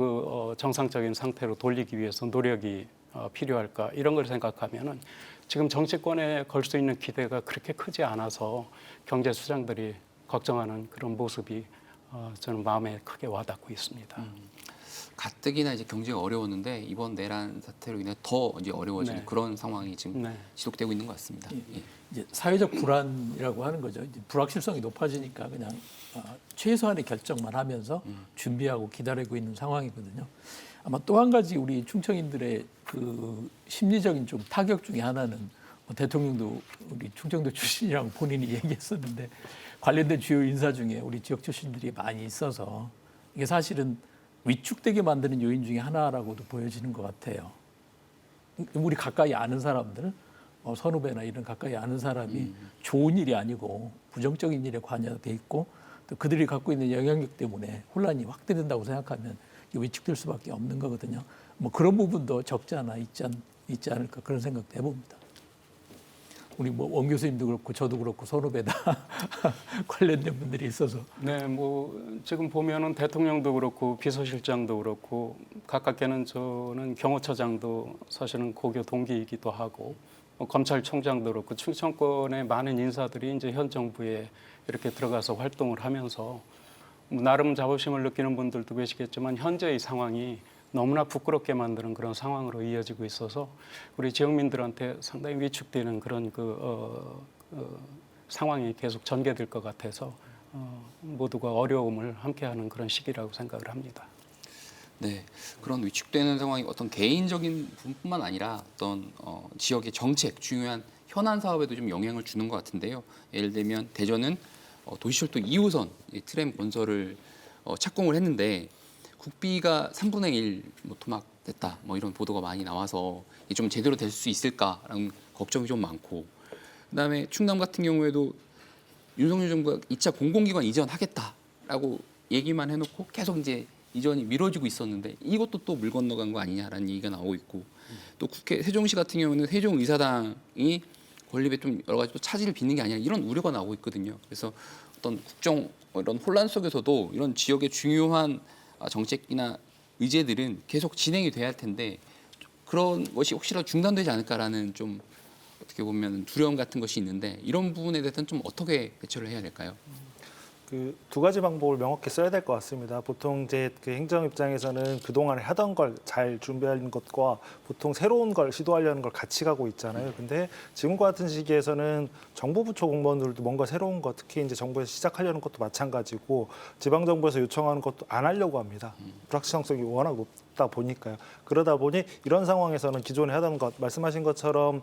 정상적인 상태로 돌리기 위해서 노력이 필요할까 이런 걸 생각하면은 지금 정치권에 걸 수 있는 기대가 그렇게 크지 않아서 경제 수장들이 걱정하는 그런 모습이 저는 마음에 크게 와닿고 있습니다. 가뜩이나 이제 경제가 어려웠는데 이번 내란 사태로 인해 더 이제 어려워지는 네. 그런 상황이 지금 네. 지속되고 있는 것 같습니다. 예. 이제 사회적 불안이라고 하는 거죠. 이제 불확실성이 높아지니까 그냥 최소한의 결정만 하면서 준비하고 기다리고 있는 상황이거든요. 아마 또 한 가지 우리 충청인들의 그 심리적인 좀 타격 중에 하나는 대통령도 우리 충청도 출신이라고 본인이 얘기했었는데 관련된 주요 인사 중에 우리 지역 출신들이 많이 있어서 이게 사실은 위축되게 만드는 요인 중에 하나라고도 보여지는 것 같아요. 우리 가까이 아는 사람들, 선후배나 이런 가까이 아는 사람이 좋은 일이 아니고 부정적인 일에 관여돼 있고 또 그들이 갖고 있는 영향력 때문에 혼란이 확대된다고 생각하면 위축될 수밖에 없는 거거든요. 뭐 그런 부분도 적지 않아 있지 않을까 그런 생각도 해봅니다. 우리 뭐 원 교수님도 그렇고 저도 그렇고 선후배 다 관련된 분들이 있어서. 네, 뭐 지금 보면은 대통령도 그렇고 비서실장도 그렇고 가깝게는 저는 경호처장도 사실은 고교 동기이기도 하고 검찰총장도 그렇고 충청권의 많은 인사들이 이제 현 정부에 이렇게 들어가서 활동을 하면서 나름 자부심을 느끼는 분들도 계시겠지만 현재의 상황이 너무나 부끄럽게 만드는 그런 상황으로 이어지고 있어서 우리 지역민들한테 상당히 위축되는 그런 상황이 계속 전개될 것 같아서 모두가 어려움을 함께하는 그런 시기라고 생각을 합니다. 네, 그런 위축되는 상황이 어떤 개인적인 부분뿐만 아니라 어떤 지역의 정책, 중요한 현안 사업에도 좀 영향을 주는 것 같은데요. 예를 들면 대전은 도시철도 2호선 트램 건설을 착공을 했는데 국비가 3분의 1 토막됐다 이런 보도가 많이 나와서 이게 좀 제대로 될 수 있을까라는 걱정이 좀 많고 그다음에 충남 같은 경우에도 윤석열 정부가 2차 공공기관 이전하겠다라고 얘기만 해놓고 계속 이제 이전이 미뤄지고 있었는데 이것도 또 물 건너간 거 아니냐라는 얘기가 나오고 있고 또 국회 세종시 같은 경우는 세종의사당이 건립에 좀 여러 가지 또 차질을 빚는 게 아니라 이런 우려가 나오고 있거든요. 그래서 어떤 국정 이런 혼란 속에서도 이런 지역의 중요한 정책이나 의제들은 계속 진행이 돼야 할 텐데 그런 것이 혹시라도 중단되지 않을까라는 좀 어떻게 보면 두려움 같은 것이 있는데 이런 부분에 대해서는 좀 어떻게 대처를 해야 될까요? 그 두 가지 방법을 명확히 써야 될 것 같습니다. 보통 이제 그 행정 입장에서는 그동안에 하던 걸 잘 준비하는 것과 보통 새로운 걸 시도하려는 걸 같이 가고 있잖아요. 근데 지금과 같은 시기에서는 정부 부처 공무원들도 뭔가 새로운 것, 특히 이제 정부에서 시작하려는 것도 마찬가지고 지방 정부에서 요청하는 것도 안 하려고 합니다. 불확실성이 워낙 높다 보니까요. 그러다 보니 이런 상황에서는 기존에 하던 것 말씀하신 것처럼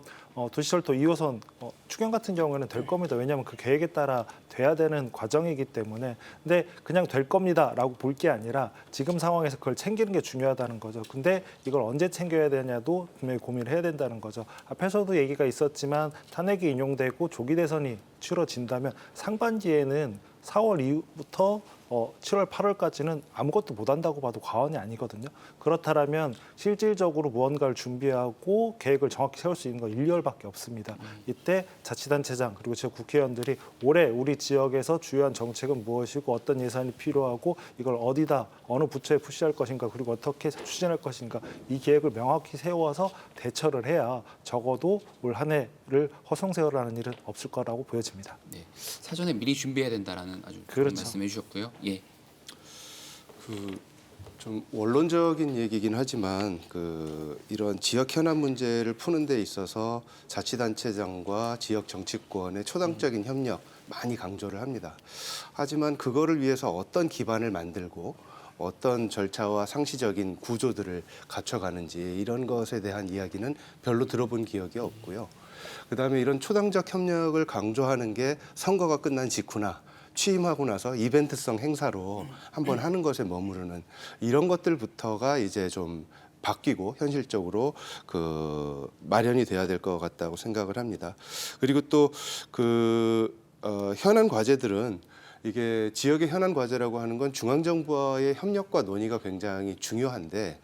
도시철도 2호선 추경 같은 경우에는 될 겁니다. 왜냐하면 그 계획에 따라 돼야 되는 과정이기 때문에. 근데 그냥 될 겁니다라고 볼 게 아니라 지금 상황에서 그걸 챙기는 게 중요하다는 거죠. 근데 이걸 언제 챙겨야 되냐도 분명히 고민을 해야 된다는 거죠. 앞에서도 얘기가 있었지만 탄핵이 인용되고 조기 대선이 치러진다면 상반기에는 4월 이후부터 7월, 8월까지는 아무것도 못한다고 봐도 과언이 아니거든요. 그렇다면 실질적으로 무언가를 준비하고 계획을 정확히 세울 수 있는 건 1, 2월밖에 없습니다. 이때 자치단체장 그리고 지역 국회의원들이 올해 우리 지역에서 주요한 정책은 무엇이고 어떤 예산이 필요하고 이걸 어디다 어느 부처에 푸시할 것인가 그리고 어떻게 추진할 것인가 이 계획을 명확히 세워서 대처를 해야 적어도 올 한 해를 허송세월하는 일은 없을 거라고 보여집니다. 네, 사전에 미리 준비해야 된다라는 아주 좋은 그렇죠. 말씀해 주셨고요. 예. 좀 원론적인 얘기긴 하지만 이런 지역 현안 문제를 푸는 데 있어서 자치단체장과 지역 정치권의 초당적인 협력 많이 강조를 합니다. 하지만 그거를 위해서 어떤 기반을 만들고 어떤 절차와 상시적인 구조들을 갖춰가는지 이런 것에 대한 이야기는 별로 들어본 기억이 없고요. 그다음에 이런 초당적 협력을 강조하는 게 선거가 끝난 직후나 취임하고 나서 이벤트성 행사로 한번 하는 것에 머무르는 이런 것들부터가 이제 좀 바뀌고 현실적으로 마련이 돼야 될 것 같다고 생각을 합니다. 그리고 또 현안 과제들은 이게 지역의 현안 과제라고 하는 건 중앙정부와의 협력과 논의가 굉장히 중요한데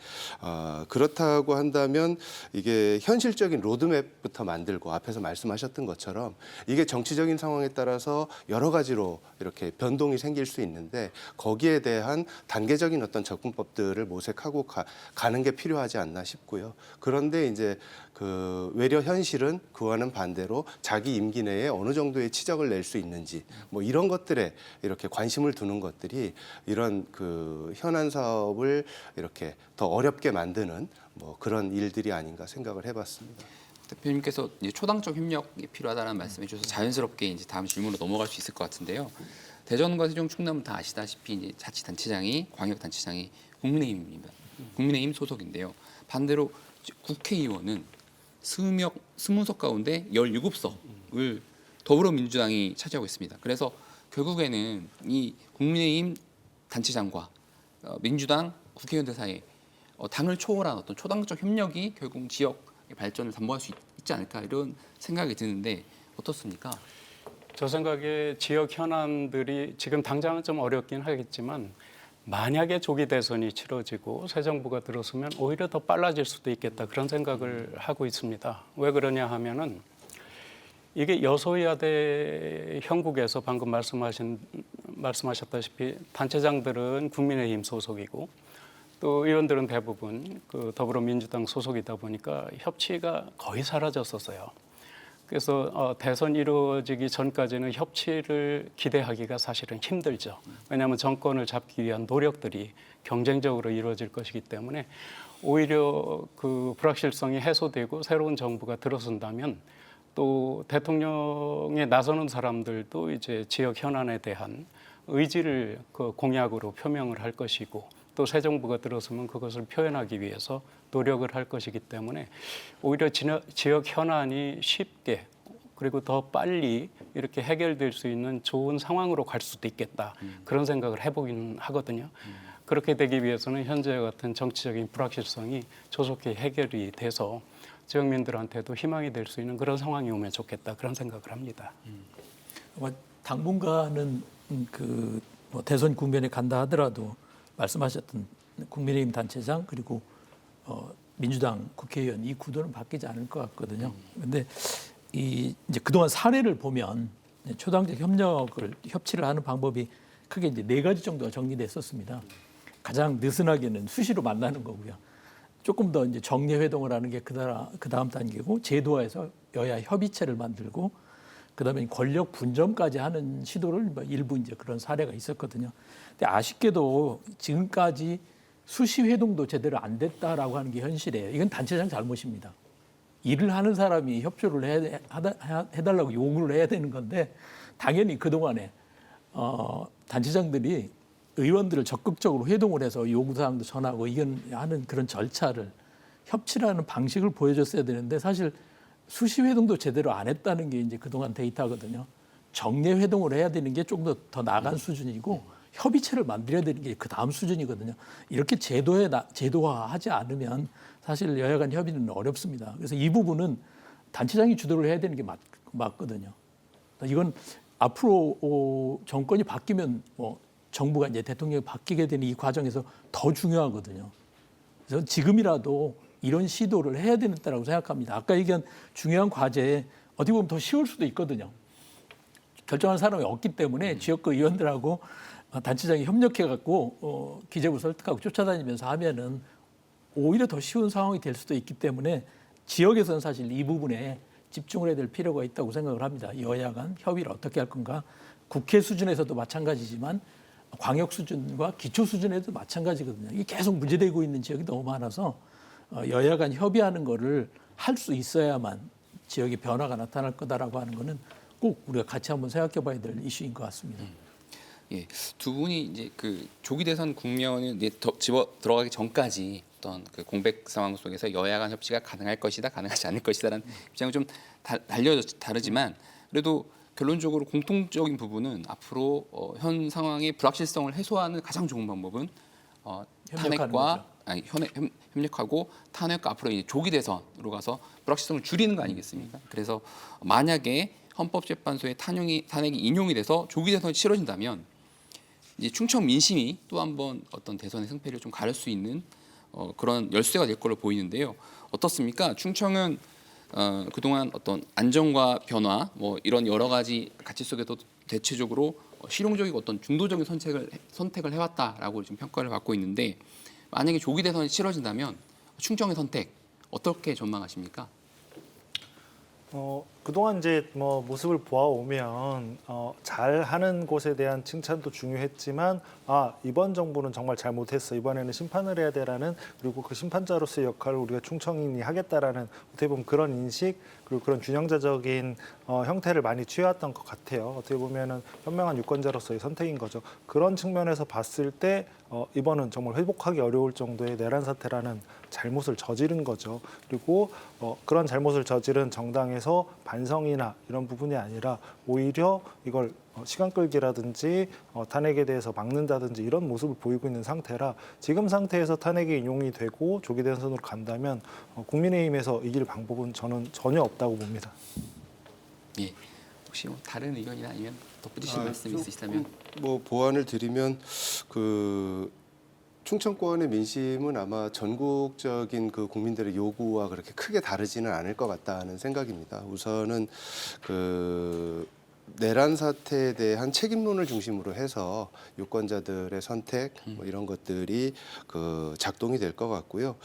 그렇다고 한다면 이게 현실적인 로드맵부터 만들고 앞에서 말씀하셨던 것처럼 이게 정치적인 상황에 따라서 여러 가지로 이렇게 변동이 생길 수 있는데 거기에 대한 단계적인 어떤 접근법들을 모색하고 가는 게 필요하지 않나 싶고요. 그런데 이제 외려 현실은 그와는 반대로 자기 임기 내에 어느 정도의 치적을 낼 수 있는지 뭐 이런 것들에 이렇게 관심을 두는 것들이 이런 현안 사업을 이렇게 더 어렵게 만드는 뭐 그런 일들이 아닌가 생각을 해봤습니다. 대표님께서 이제 초당적 협력이 필요하다는 말씀해 주셔서 자연스럽게 이제 다음 질문으로 넘어갈 수 있을 것 같은데요. 대전과 세종, 충남은 다 아시다시피 이제 자치단체장이 광역단체장이 국민의힘입니다. 국민의힘 소속인데요. 반대로 국회의원은 20석 가운데 17석을 더불어민주당이 차지하고 있습니다. 그래서 결국에는 이 국민의힘 단체장과 민주당 국회의원들 사이에 당을 초월한 어떤 초당적 협력이 결국 지역의 발전을 담보할 수 있지 않을까 이런 생각이 드는데 어떻습니까? 저 생각에 지역 현안들이 지금 당장은 좀 어렵긴 하겠지만 만약에 조기 대선이 치러지고 새 정부가 들어서면 오히려 더 빨라질 수도 있겠다 그런 생각을 하고 있습니다. 왜 그러냐 하면은 이게 여소야대 형국에서 방금 말씀하셨다시피 단체장들은 국민의힘 소속이고 또 의원들은 대부분 더불어민주당 소속이다 보니까 협치가 거의 사라졌었어요. 그래서 대선 이루어지기 전까지는 협치를 기대하기가 사실은 힘들죠. 왜냐하면 정권을 잡기 위한 노력들이 경쟁적으로 이루어질 것이기 때문에 오히려 불확실성이 해소되고 새로운 정부가 들어선다면 또 대통령에 나서는 사람들도 이제 지역 현안에 대한 의지를 공약으로 표명을 할 것이고 또 새 정부가 들어서면 그것을 표현하기 위해서 노력을 할 것이기 때문에 오히려 지역 현안이 쉽게 그리고 더 빨리 이렇게 해결될 수 있는 좋은 상황으로 갈 수도 있겠다. 그런 생각을 해보긴 하거든요. 그렇게 되기 위해서는 현재와 같은 정치적인 불확실성이 조속히 해결이 돼서 지역민들한테도 희망이 될 수 있는 그런 상황이 오면 좋겠다. 그런 생각을 합니다. 당분간은 뭐 대선 국면에 간다 하더라도 말씀하셨던 국민의힘 단체장 그리고 민주당 국회의원 이 구도는 바뀌지 않을 것 같거든요. 그런데 이제 그동안 사례를 보면 초당적 협치를 하는 방법이 크게 이제 4가지 정도가 정리됐었습니다. 가장 느슨하게는 수시로 만나는 거고요. 조금 더 이제 정례 회동을 하는 게 그 다음 단계고 제도화해서 여야 협의체를 만들고 그다음에 권력 분점까지 하는 시도를 뭐 일부 이제 그런 사례가 있었거든요. 근데 아쉽게도 지금까지 수시 회동도 제대로 안 됐다라고 하는 게 현실이에요. 이건 단체장 잘못입니다. 일을 하는 사람이 협조를 해달라고 요구를 해야 되는 건데 당연히 그동안에 단체장들이 의원들을 적극적으로 회동을 해서 요구사항도 전하고 의견하는 그런 절차를 협치라는 방식을 보여줬어야 되는데 사실 수시 회동도 제대로 안 했다는 게 이제 그동안 데이터거든요. 정례 회동을 해야 되는 게 조금 더 나아간 수준이고 협의체를 만들어야 되는 게 그 다음 수준이거든요. 이렇게 제도화하지 않으면 사실 여야 간 협의는 어렵습니다. 그래서 이 부분은 단체장이 주도를 해야 되는 게 맞거든요. 이건 앞으로 정권이 바뀌면 정부가 이제 대통령이 바뀌게 되는 이 과정에서 더 중요하거든요. 그래서 지금이라도 이런 시도를 해야 되는다라고 생각합니다. 아까 얘기한 중요한 과제에 어떻게 보면 더 쉬울 수도 있거든요. 결정하는 사람이 없기 때문에 지역구 의원들하고 단체장이 협력해갖고 기재부 설득하고 쫓아다니면서 하면은 오히려 더 쉬운 상황이 될 수도 있기 때문에 지역에서는 사실 이 부분에 집중을 해야 될 필요가 있다고 생각을 합니다. 여야 간 협의를 어떻게 할 건가. 국회 수준에서도 마찬가지지만 광역 수준과 기초 수준에도 마찬가지거든요. 이게 계속 문제되고 있는 지역이 너무 많아서 여야 간 협의하는 거를 할 수 있어야만 지역의 변화가 나타날 거다라고 하는 거는 꼭 우리가 같이 한번 생각해 봐야 될 이슈인 것 같습니다. 예, 두 분이 이제 그 조기 대선 국면에 집어 들어가기 전까지 어떤 그 공백 상황 속에서 여야 간 협치가 가능할 것이다, 가능하지 않을 것이다라는 입장은 좀 다르지만 그래도 결론적으로 공통적인 부분은 앞으로 현 상황의 불확실성을 해소하는 가장 좋은 방법은 탄핵과 협력하고 탄핵과 앞으로 이제 조기 대선으로 가서 불확실성을 줄이는 거 아니겠습니까? 그래서 만약에 헌법재판소의 탄핵이 인용이 돼서 조기 대선이 치러진다면 이제 충청 민심이 또 한번 어떤 대선의 승패를 좀 가를 수 있는 그런 열쇠가 될 걸로 보이는데요. 어떻습니까? 충청은 그동안 어떤 안정과 변화 뭐 이런 여러 가지 가치 속에서 대체적으로 실용적이고 어떤 중도적인 선택을 해왔다라고 좀 평가를 받고 있는데 만약에 조기 대선이 치러진다면 충청의 선택 어떻게 전망하십니까? 그동안 이제 뭐 모습을 보아오면 잘하는 곳에 대한 칭찬도 중요했지만 이번 정부는 정말 잘못했어. 이번에는 심판을 해야 돼라는 그리고 그 심판자로서의 역할을 우리가 충청인이 하겠다라는 어떻게 보면 그런 인식 그리고 그런 균형자적인 형태를 많이 취해왔던 것 같아요. 어떻게 보면은 현명한 유권자로서의 선택인 거죠. 그런 측면에서 봤을 때 이번은 정말 회복하기 어려울 정도의 내란 사태라는 잘못을 저지른 거죠. 그리고 그런 잘못을 저지른 정당에서 반성이나 이런 부분이 아니라 오히려 이걸 시간 끌기라든지 탄핵에 대해서 막는다든지 이런 모습을 보이고 있는 상태라 지금 상태에서 탄핵이 인용이 되고 조기 대선으로 간다면 국민의힘에서 이길 방법은 저는 전혀 없다고 봅니다. 예, 혹시 뭐 다른 의견이나 아니면 덧붙이실 말씀 있으시다면? 뭐 보완을 드리면 충청권의 민심은 아마 전국적인 그 국민들의 요구와 그렇게 크게 다르지는 않을 것 같다는 생각입니다. 우선은 내란 사태에 대한 책임론을 중심으로 해서 유권자들의 선택 뭐 이런 것들이 작동이 될 것 같고요.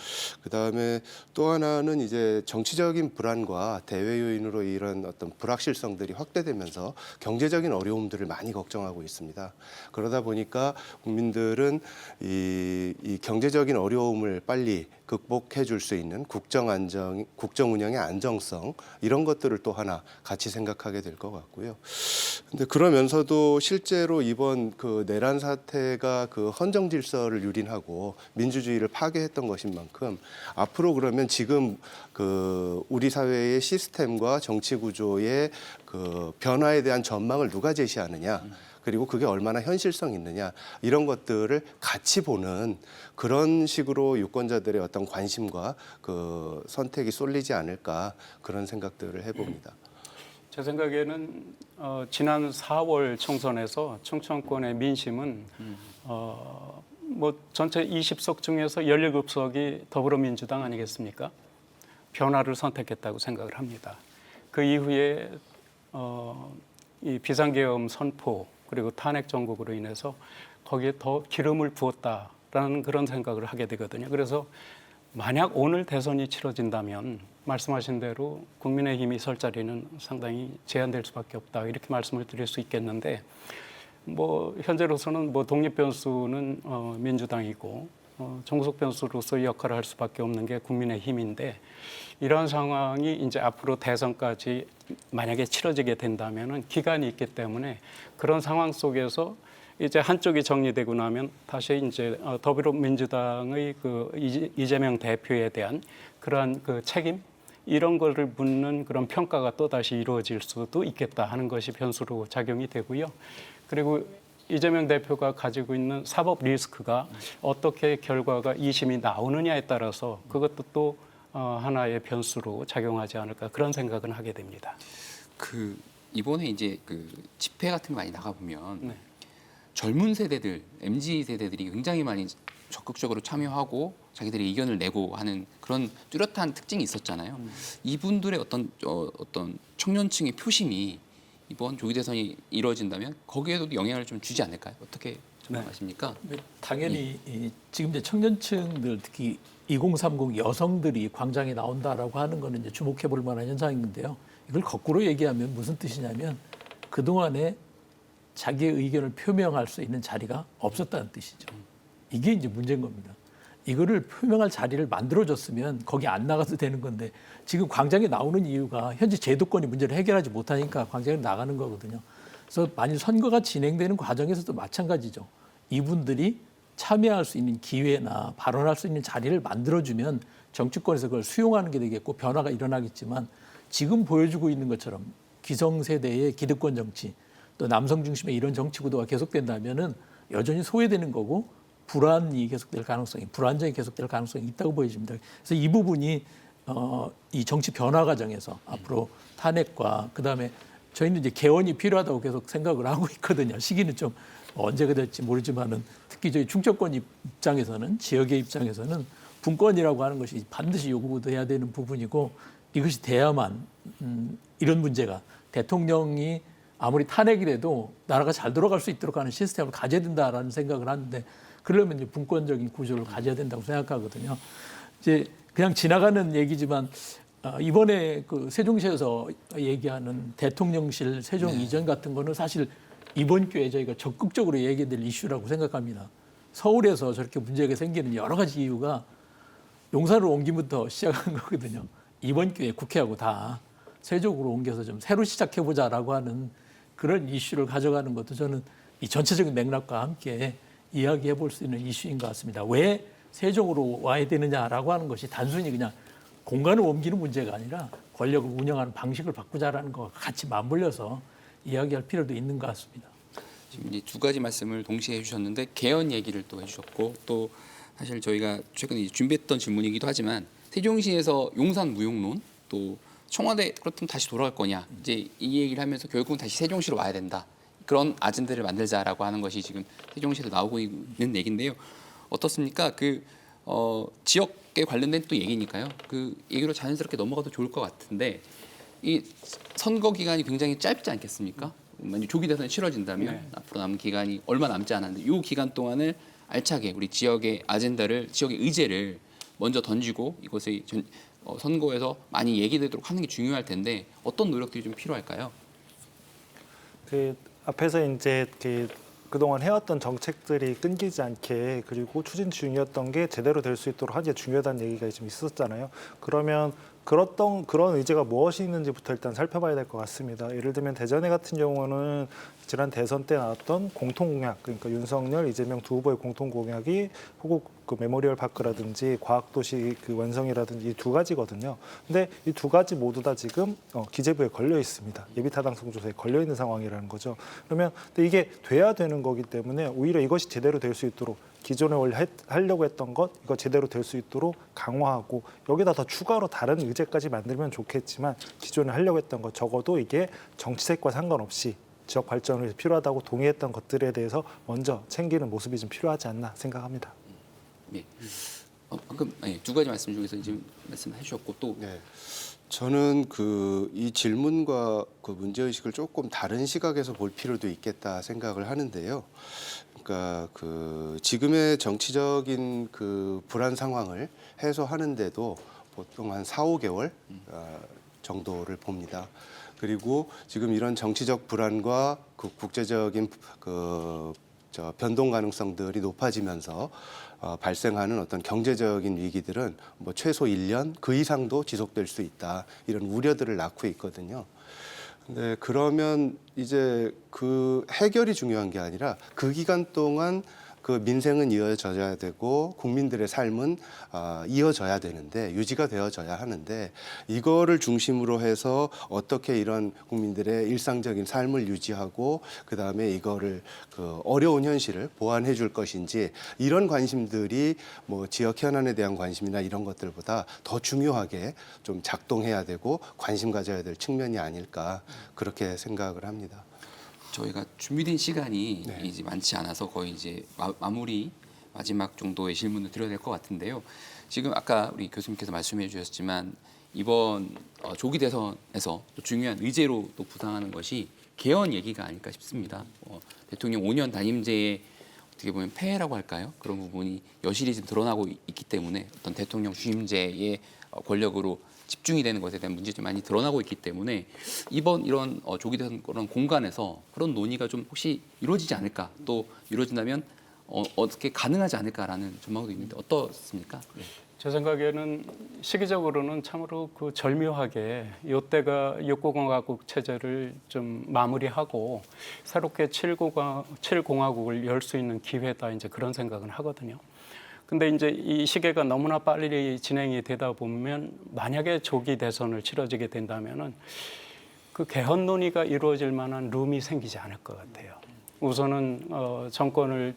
그다음에 또 하나는 이제 정치적인 불안과 대외 요인으로 이런 어떤 불확실성들이 확대되면서 경제적인 어려움들을 많이 걱정하고 있습니다. 그러다 보니까 국민들은 이 경제적인 어려움을 빨리 극복해 줄 수 있는 국정 운영의 안정성 이런 것들을 또 하나 같이 생각하게 될 것 같고요. 근데 그러면서도 실제로 이번 내란 사태가 헌정 질서를 유린하고 민주주의를 파괴했던 것인 만큼 앞으로 그러면 지금 우리 사회의 시스템과 정치 구조의 변화에 대한 전망을 누가 제시하느냐? 그리고 그게 얼마나 현실성 있느냐 이런 것들을 같이 보는 그런 식으로 유권자들의 어떤 관심과 선택이 쏠리지 않을까 그런 생각들을 해봅니다. 제 생각에는 지난 4월 총선에서 충청권의 민심은 뭐 전체 20석 중에서 17석이 더불어민주당 아니겠습니까? 변화를 선택했다고 생각을 합니다. 그 이후에 이 비상계엄 선포 그리고 탄핵 정국으로 인해서 거기에 더 기름을 부었다라는 그런 생각을 하게 되거든요. 그래서 만약 오늘 대선이 치러진다면 말씀하신 대로 국민의힘이 설 자리는 상당히 제한될 수밖에 없다 이렇게 말씀을 드릴 수 있겠는데 뭐 현재로서는 뭐 독립 변수는 민주당이고 종속 변수로서 역할을 할 수밖에 없는 게 국민의힘인데 이러한 상황이 이제 앞으로 대선까지 만약에 치러지게 된다면은 기간이 있기 때문에 그런 상황 속에서 이제 한쪽이 정리되고 나면 다시 이제 더불어민주당의 그 이재명 대표에 대한 그러한 그 책임 이런 거를 묻는 그런 평가가 또 다시 이루어질 수도 있겠다 하는 것이 변수로 작용이 되고요. 그리고 이재명 대표가 가지고 있는 사법 리스크가 어떻게 결과가 2심이 나오느냐에 따라서 그것도 또 하나의 변수로 작용하지 않을까 그런 생각은 하게 됩니다. 그 이번에 이제 그 집회 같은 거 많이 나가 보면 네. 젊은 세대들, MZ 세대들이 굉장히 많이 적극적으로 참여하고 자기들의 의견을 내고 하는 그런 뚜렷한 특징이 있었잖아요. 이분들의 어떤 청년층의 표심이 이번 조기 대선이 이루어진다면 거기에도 영향을 좀 주지 않을까요? 어떻게 생각하십니까? 당연히 지금 이제 청년층들 특히 2030 여성들이 광장에 나온다라고 하는 거는 이제 주목해 볼 만한 현상인데요. 이걸 거꾸로 얘기하면 무슨 뜻이냐면 그동안에 자기의 의견을 표명할 수 있는 자리가 없었다는 뜻이죠. 이게 이제 문제인 겁니다. 이거를 표명할 자리를 만들어줬으면 거기 안 나가도 되는 건데 지금 광장에 나오는 이유가 현재 제도권이 문제를 해결하지 못하니까 광장에 나가는 거거든요. 그래서 만일 선거가 진행되는 과정에서도 마찬가지죠. 이분들이 참여할 수 있는 기회나 발언할 수 있는 자리를 만들어주면 정치권에서 그걸 수용하는 게 되겠고 변화가 일어나겠지만 지금 보여주고 있는 것처럼 기성세대의 기득권 정치 또 남성 중심의 이런 정치 구도가 계속된다면은 여전히 소외되는 거고 불안이 계속될 가능성이 불안정이 계속될 가능성이 있다고 보여집니다. 그래서 이 부분이 이 정치 변화 과정에서 앞으로 탄핵과 그다음에 저희는 이제 개헌이 필요하다고 계속 생각을 하고 있거든요. 시기는 좀 언제가 될지 모르지만은 특히 저희 충청권 입장에서는 지역의 입장에서는 분권이라고 하는 것이 반드시 요구돼야 되는 부분이고 이것이 돼야만 이런 문제가 대통령이 아무리 탄핵이 돼도 나라가 잘 돌아갈 수 있도록 하는 시스템을 가져야 된다라는 생각을 하는데 그러면 이제 분권적인 구조를 가져야 된다고 생각하거든요. 이제 그냥 지나가는 얘기지만 이번에 그 세종시에서 얘기하는 대통령실 세종 이전 같은 거는 사실 이번 기회에 저희가 적극적으로 얘기될 이슈라고 생각합니다. 서울에서 저렇게 문제가 생기는 여러 가지 이유가 용산으로 옮김부터 시작한 거거든요. 이번 기회에 국회하고 다 세종으로 옮겨서 좀 새로 시작해보자라고 하는 그런 이슈를 가져가는 것도 저는 이 전체적인 맥락과 함께 이야기해 볼 수 있는 이슈인 것 같습니다. 왜 세종으로 와야 되느냐라고 하는 것이 단순히 그냥 공간을 옮기는 문제가 아니라 권력을 운영하는 방식을 바꾸자라는 것과 같이 맞물려서 이야기할 필요도 있는 것 같습니다. 지금 이제 두 가지 말씀을 동시에 해주셨는데 개헌 얘기를 또 해주셨고 또 사실 저희가 최근에 준비했던 질문이기도 하지만 세종시에서 용산 무용론 또 청와대 그렇다면 다시 돌아갈 거냐 이제 이 얘기를 하면서 결국은 다시 세종시로 와야 된다 그런 아젠다를 만들자라고 하는 것이 지금 세종시에서 나오고 있는 얘기인데요. 어떻습니까? 그 지역에 관련된 또 얘기니까요. 그 얘기로 자연스럽게 넘어가도 좋을 것 같은데 이 선거 기간이 굉장히 짧지 않겠습니까? 만약 조기 대선이 치러진다면 앞으로 남은 기간이 얼마 남지 않았는데 이 기간 동안을 알차게 우리 지역의 아젠다를 지역의 의제를 먼저 던지고 이것을 선거에서 많이 얘기되도록 하는 게 중요할 텐데 어떤 노력들이 좀 필요할까요? 그 앞에서 이제 그동안 해왔던 정책들이 끊기지 않게 그리고 추진 중이었던 게 제대로 될 수 있도록 하는 게 중요하다는 얘기가 좀 있었잖아요. 그러면 그런 의제가 무엇이 있는지부터 일단 살펴봐야 될 것 같습니다. 예를 들면 대전에 같은 경우는 지난 대선 때 나왔던 공통공약, 그러니까 윤석열, 이재명 두 후보의 공통공약이 호국 그 메모리얼 파크라든지 과학도시 그 완성이라든지 이 두 가지거든요. 근데 이 두 가지 모두 다 지금 기재부에 걸려 있습니다. 예비타당성 조사에 걸려 있는 상황이라는 거죠. 그러면 근데 이게 돼야 되는 거기 때문에 오히려 이것이 제대로 될 수 있도록 기존에 원래 하려고 했던 것 이거 제대로 될 수 있도록 강화하고 여기다 더 추가로 다른 의제까지 만들면 좋겠지만 기존에 하려고 했던 것 적어도 이게 정치색과 상관없이 지역 발전을 위해서 필요하다고 동의했던 것들에 대해서 먼저 챙기는 모습이 좀 필요하지 않나 생각합니다. 네. 방금 두 가지 말씀 중에서 지금 말씀해 주셨고 또 저는 이 질문과 그 문제의식을 조금 다른 시각에서 볼 필요도 있겠다 생각을 하는데요. 그러니까 그 지금의 정치적인 그 불안 상황을 해소하는데도 보통 한 4, 5개월 정도를 봅니다. 그리고 지금 이런 정치적 불안과 그 국제적인 변동 가능성들이 높아지면서 발생하는 어떤 경제적인 위기들은 뭐 최소 1년 그 이상도 지속될 수 있다. 이런 우려들을 낳고 있거든요. 근데 그러면 이제 그 해결이 중요한 게 아니라 그 기간 동안 그 민생은 이어져야 되고 국민들의 삶은 이어져야 되는데 유지가 되어져야 하는데 이거를 중심으로 해서 어떻게 이런 국민들의 일상적인 삶을 유지하고 그다음에 이거를 그 어려운 현실을 보완해 줄 것인지 이런 관심들이 뭐 지역 현안에 대한 관심이나 이런 것들보다 더 중요하게 좀 작동해야 되고 관심 가져야 될 측면이 아닐까 그렇게 생각을 합니다. 저희가 준비된 시간이 네. 이제 많지 않아서 거의 이제 마무리 마지막 정도의 질문을 드려야 될 것 같은데요. 지금 아까 우리 교수님께서 말씀해 주셨지만 이번 조기 대선에서 또 중요한 의제로 또 부상하는 것이 개헌 얘기가 아닐까 싶습니다. 대통령 5년 단임제의 어떻게 보면 폐해라고 할까요? 그런 부분이 여실히 지금 드러나고 있기 때문에 어떤 대통령 주임제의 권력으로 집중이 되는 것에 대한 문제점이 많이 드러나고 있기 때문에 이번 이런 조기 대선 그런 공간에서 그런 논의가 좀 혹시 이루어지지 않을까, 또 이루어진다면 어떻게 가능하지 않을까라는 전망도 있는데 어떻습니까? 네. 제 생각에는 시기적으로는 참으로 그 절묘하게 이때가 6공화국 체제를 좀 마무리하고 새롭게 7공화국을 열 수 있는 기회다, 이제 그런 생각은 하거든요. 근데 이제 이 시기가 너무나 빨리 진행이 되다 보면 만약에 조기 대선을 치러지게 된다면은 그 개헌 논의가 이루어질 만한 룸이 생기지 않을 것 같아요. 우선은 정권을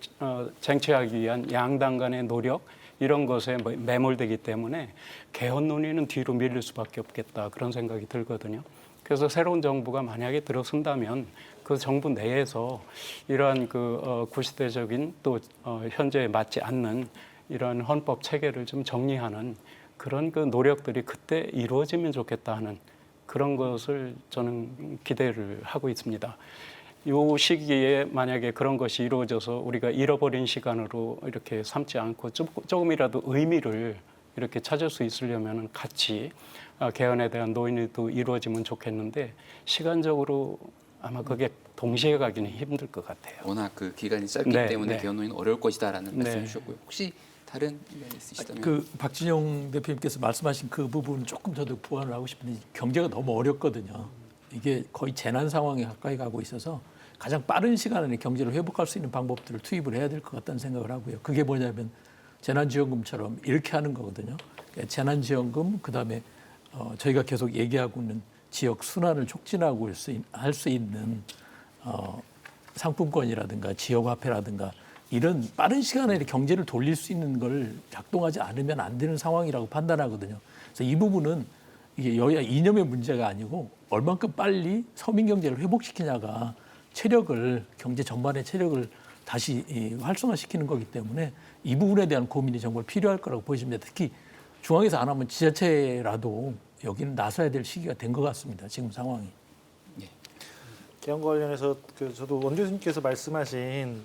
쟁취하기 위한 양당 간의 노력 이런 것에 매몰되기 때문에 개헌 논의는 뒤로 밀릴 수밖에 없겠다, 그런 생각이 들거든요. 그래서 새로운 정부가 만약에 들어선다면 그 정부 내에서 이러한 그 구시대적인 또 현재에 맞지 않는 이러한 헌법 체계를 좀 정리하는 그런 그 노력들이 그때 이루어지면 좋겠다 하는 그런 것을 저는 기대를 하고 있습니다. 이 시기에 만약에 그런 것이 이루어져서 우리가 잃어버린 시간으로 이렇게 삼지 않고 조금이라도 의미를 이렇게 찾을 수 있으려면 같이 개헌에 대한 논의도 이루어지면 좋겠는데 시간적으로 아마 그게 동시에 가기는 힘들 것 같아요. 워낙 그 기간이 짧기 네, 때문에 네. 개헌 논의는 어려울 것이다라는 네. 말씀을 주셨고요. 혹시 다른 의견 있으시다면? 그 박진영 대표님께서 말씀하신 그 부분 조금 저도 보완을 하고 싶은데 경제가 너무 어렵거든요. 이게 거의 재난 상황에 가까이 가고 있어서 가장 빠른 시간 안에 경제를 회복할 수 있는 방법들을 투입을 해야 될 것 같다는 생각을 하고요. 그게 뭐냐면 재난지원금처럼 이렇게 하는 거거든요. 그러니까 재난지원금, 그다음에 저희가 계속 얘기하고 있는 지역 순환을 촉진하고 할 수 있는 상품권이라든가 지역화폐라든가 이런 빠른 시간 안에 경제를 돌릴 수 있는 걸 작동하지 않으면 안 되는 상황이라고 판단하거든요. 그래서 이 부분은 이게 여야 이념의 문제가 아니고 얼만큼 빨리 서민 경제를 회복시키냐가 경제 전반의 체력을 다시 활성화시키는 거기 때문에 이 부분에 대한 고민이 정말 필요할 거라고 보여집니다. 특히 중앙에서 안 하면 지자체라도 여기는 나서야 될 시기가 된 것 같습니다. 지금 상황이. 개헌 관련해서 저도 원 교수님께서 말씀하신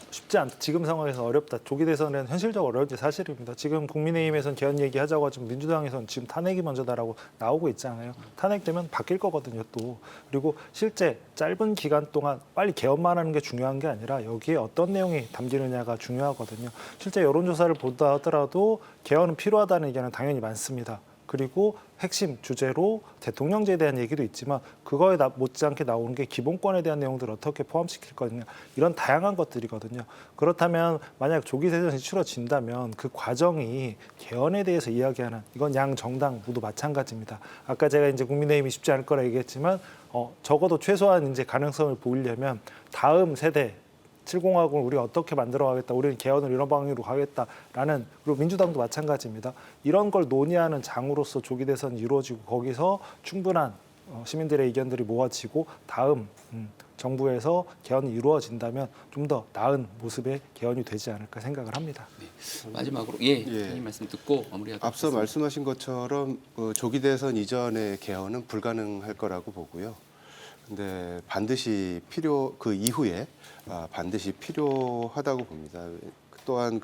쉽지 않다. 지금 상황에서 어렵다. 조기 대선은 현실적으로 어려운지 사실입니다. 지금 국민의힘에서는 개헌 얘기하자고 하지만 민주당에서는 지금 탄핵이 먼저다라고 나오고 있잖아요. 탄핵되면 바뀔 거거든요, 또. 그리고 실제 짧은 기간 동안 빨리 개헌만 하는 게 중요한 게 아니라 여기에 어떤 내용이 담기느냐가 중요하거든요. 실제 여론조사를 보다 하더라도 개헌은 필요하다는 의견은 당연히 많습니다. 그리고 핵심 주제로 대통령제에 대한 얘기도 있지만 그거에 못지않게 나오는 게 기본권에 대한 내용들을 어떻게 포함시킬 거냐, 이런 다양한 것들이거든요. 그렇다면 만약 조기 대선이 치러진다면 그 과정이 개헌에 대해서 이야기하는, 이건 양 정당 모두 마찬가지입니다. 아까 제가 이제 국민의힘이 쉽지 않을 거라 얘기했지만 적어도 최소한 이제 가능성을 보이려면 다음 세대 7공화국을 우리가 어떻게 만들어 가겠다, 우리는 개헌을 이런 방향으로 가겠다라는, 그리고 민주당도 마찬가지입니다. 이런 걸 논의하는 장으로서 조기 대선이 이루어지고 거기서 충분한 시민들의 의견들이 모아지고 다음 정부에서 개헌이 이루어진다면 좀 더 나은 모습의 개헌이 되지 않을까 생각을 합니다. 네. 마지막으로 교수님 말씀 듣고 마무리하도록 앞서 하겠습니다. 말씀하신 것처럼 조기 대선 이전의 개헌은 불가능할 거라고 보고요. 근데 반드시 그 이후에 반드시 필요하다고 봅니다. 또한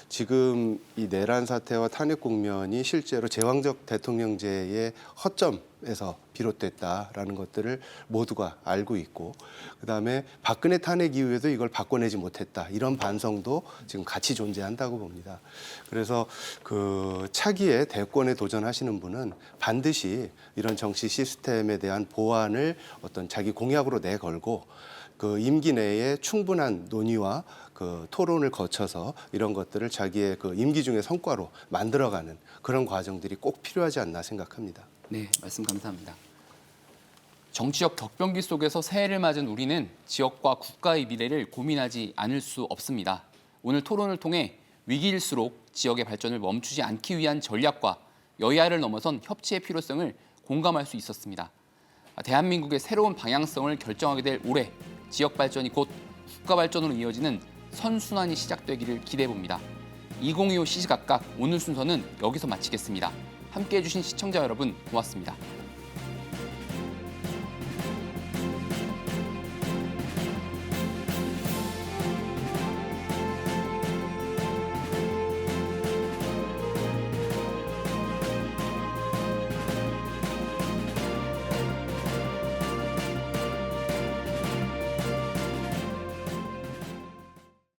지금 이 내란 사태와 탄핵 국면이 실제로 제왕적 대통령제의 허점에서 비롯됐다라는 것들을 모두가 알고 있고, 그다음에 박근혜 탄핵 이후에도 이걸 바꿔내지 못했다, 이런 반성도 지금 같이 존재한다고 봅니다. 그래서 차기에 대권에 도전하시는 분은 반드시 이런 정치 시스템에 대한 보완을 어떤 자기 공약으로 내걸고 임기 내에 충분한 논의와 토론을 거쳐서 이런 것들을 자기의 임기 중의 성과로 만들어가는 그런 과정들이 꼭 필요하지 않나 생각합니다. 네, 말씀 감사합니다. 정치적 격변기 속에서 새해를 맞은 우리는 지역과 국가의 미래를 고민하지 않을 수 없습니다. 오늘 토론을 통해 위기일수록 지역의 발전을 멈추지 않기 위한 전략과 여야를 넘어선 협치의 필요성을 공감할 수 있었습니다. 대한민국의 새로운 방향성을 결정하게 될 올해, 지역 발전이 곧 국가 발전으로 이어지는 선순환이 시작되기를 기대해봅니다. 2025 시시각각 오늘 순서는 여기서 마치겠습니다. 함께해 주신 시청자 여러분 고맙습니다.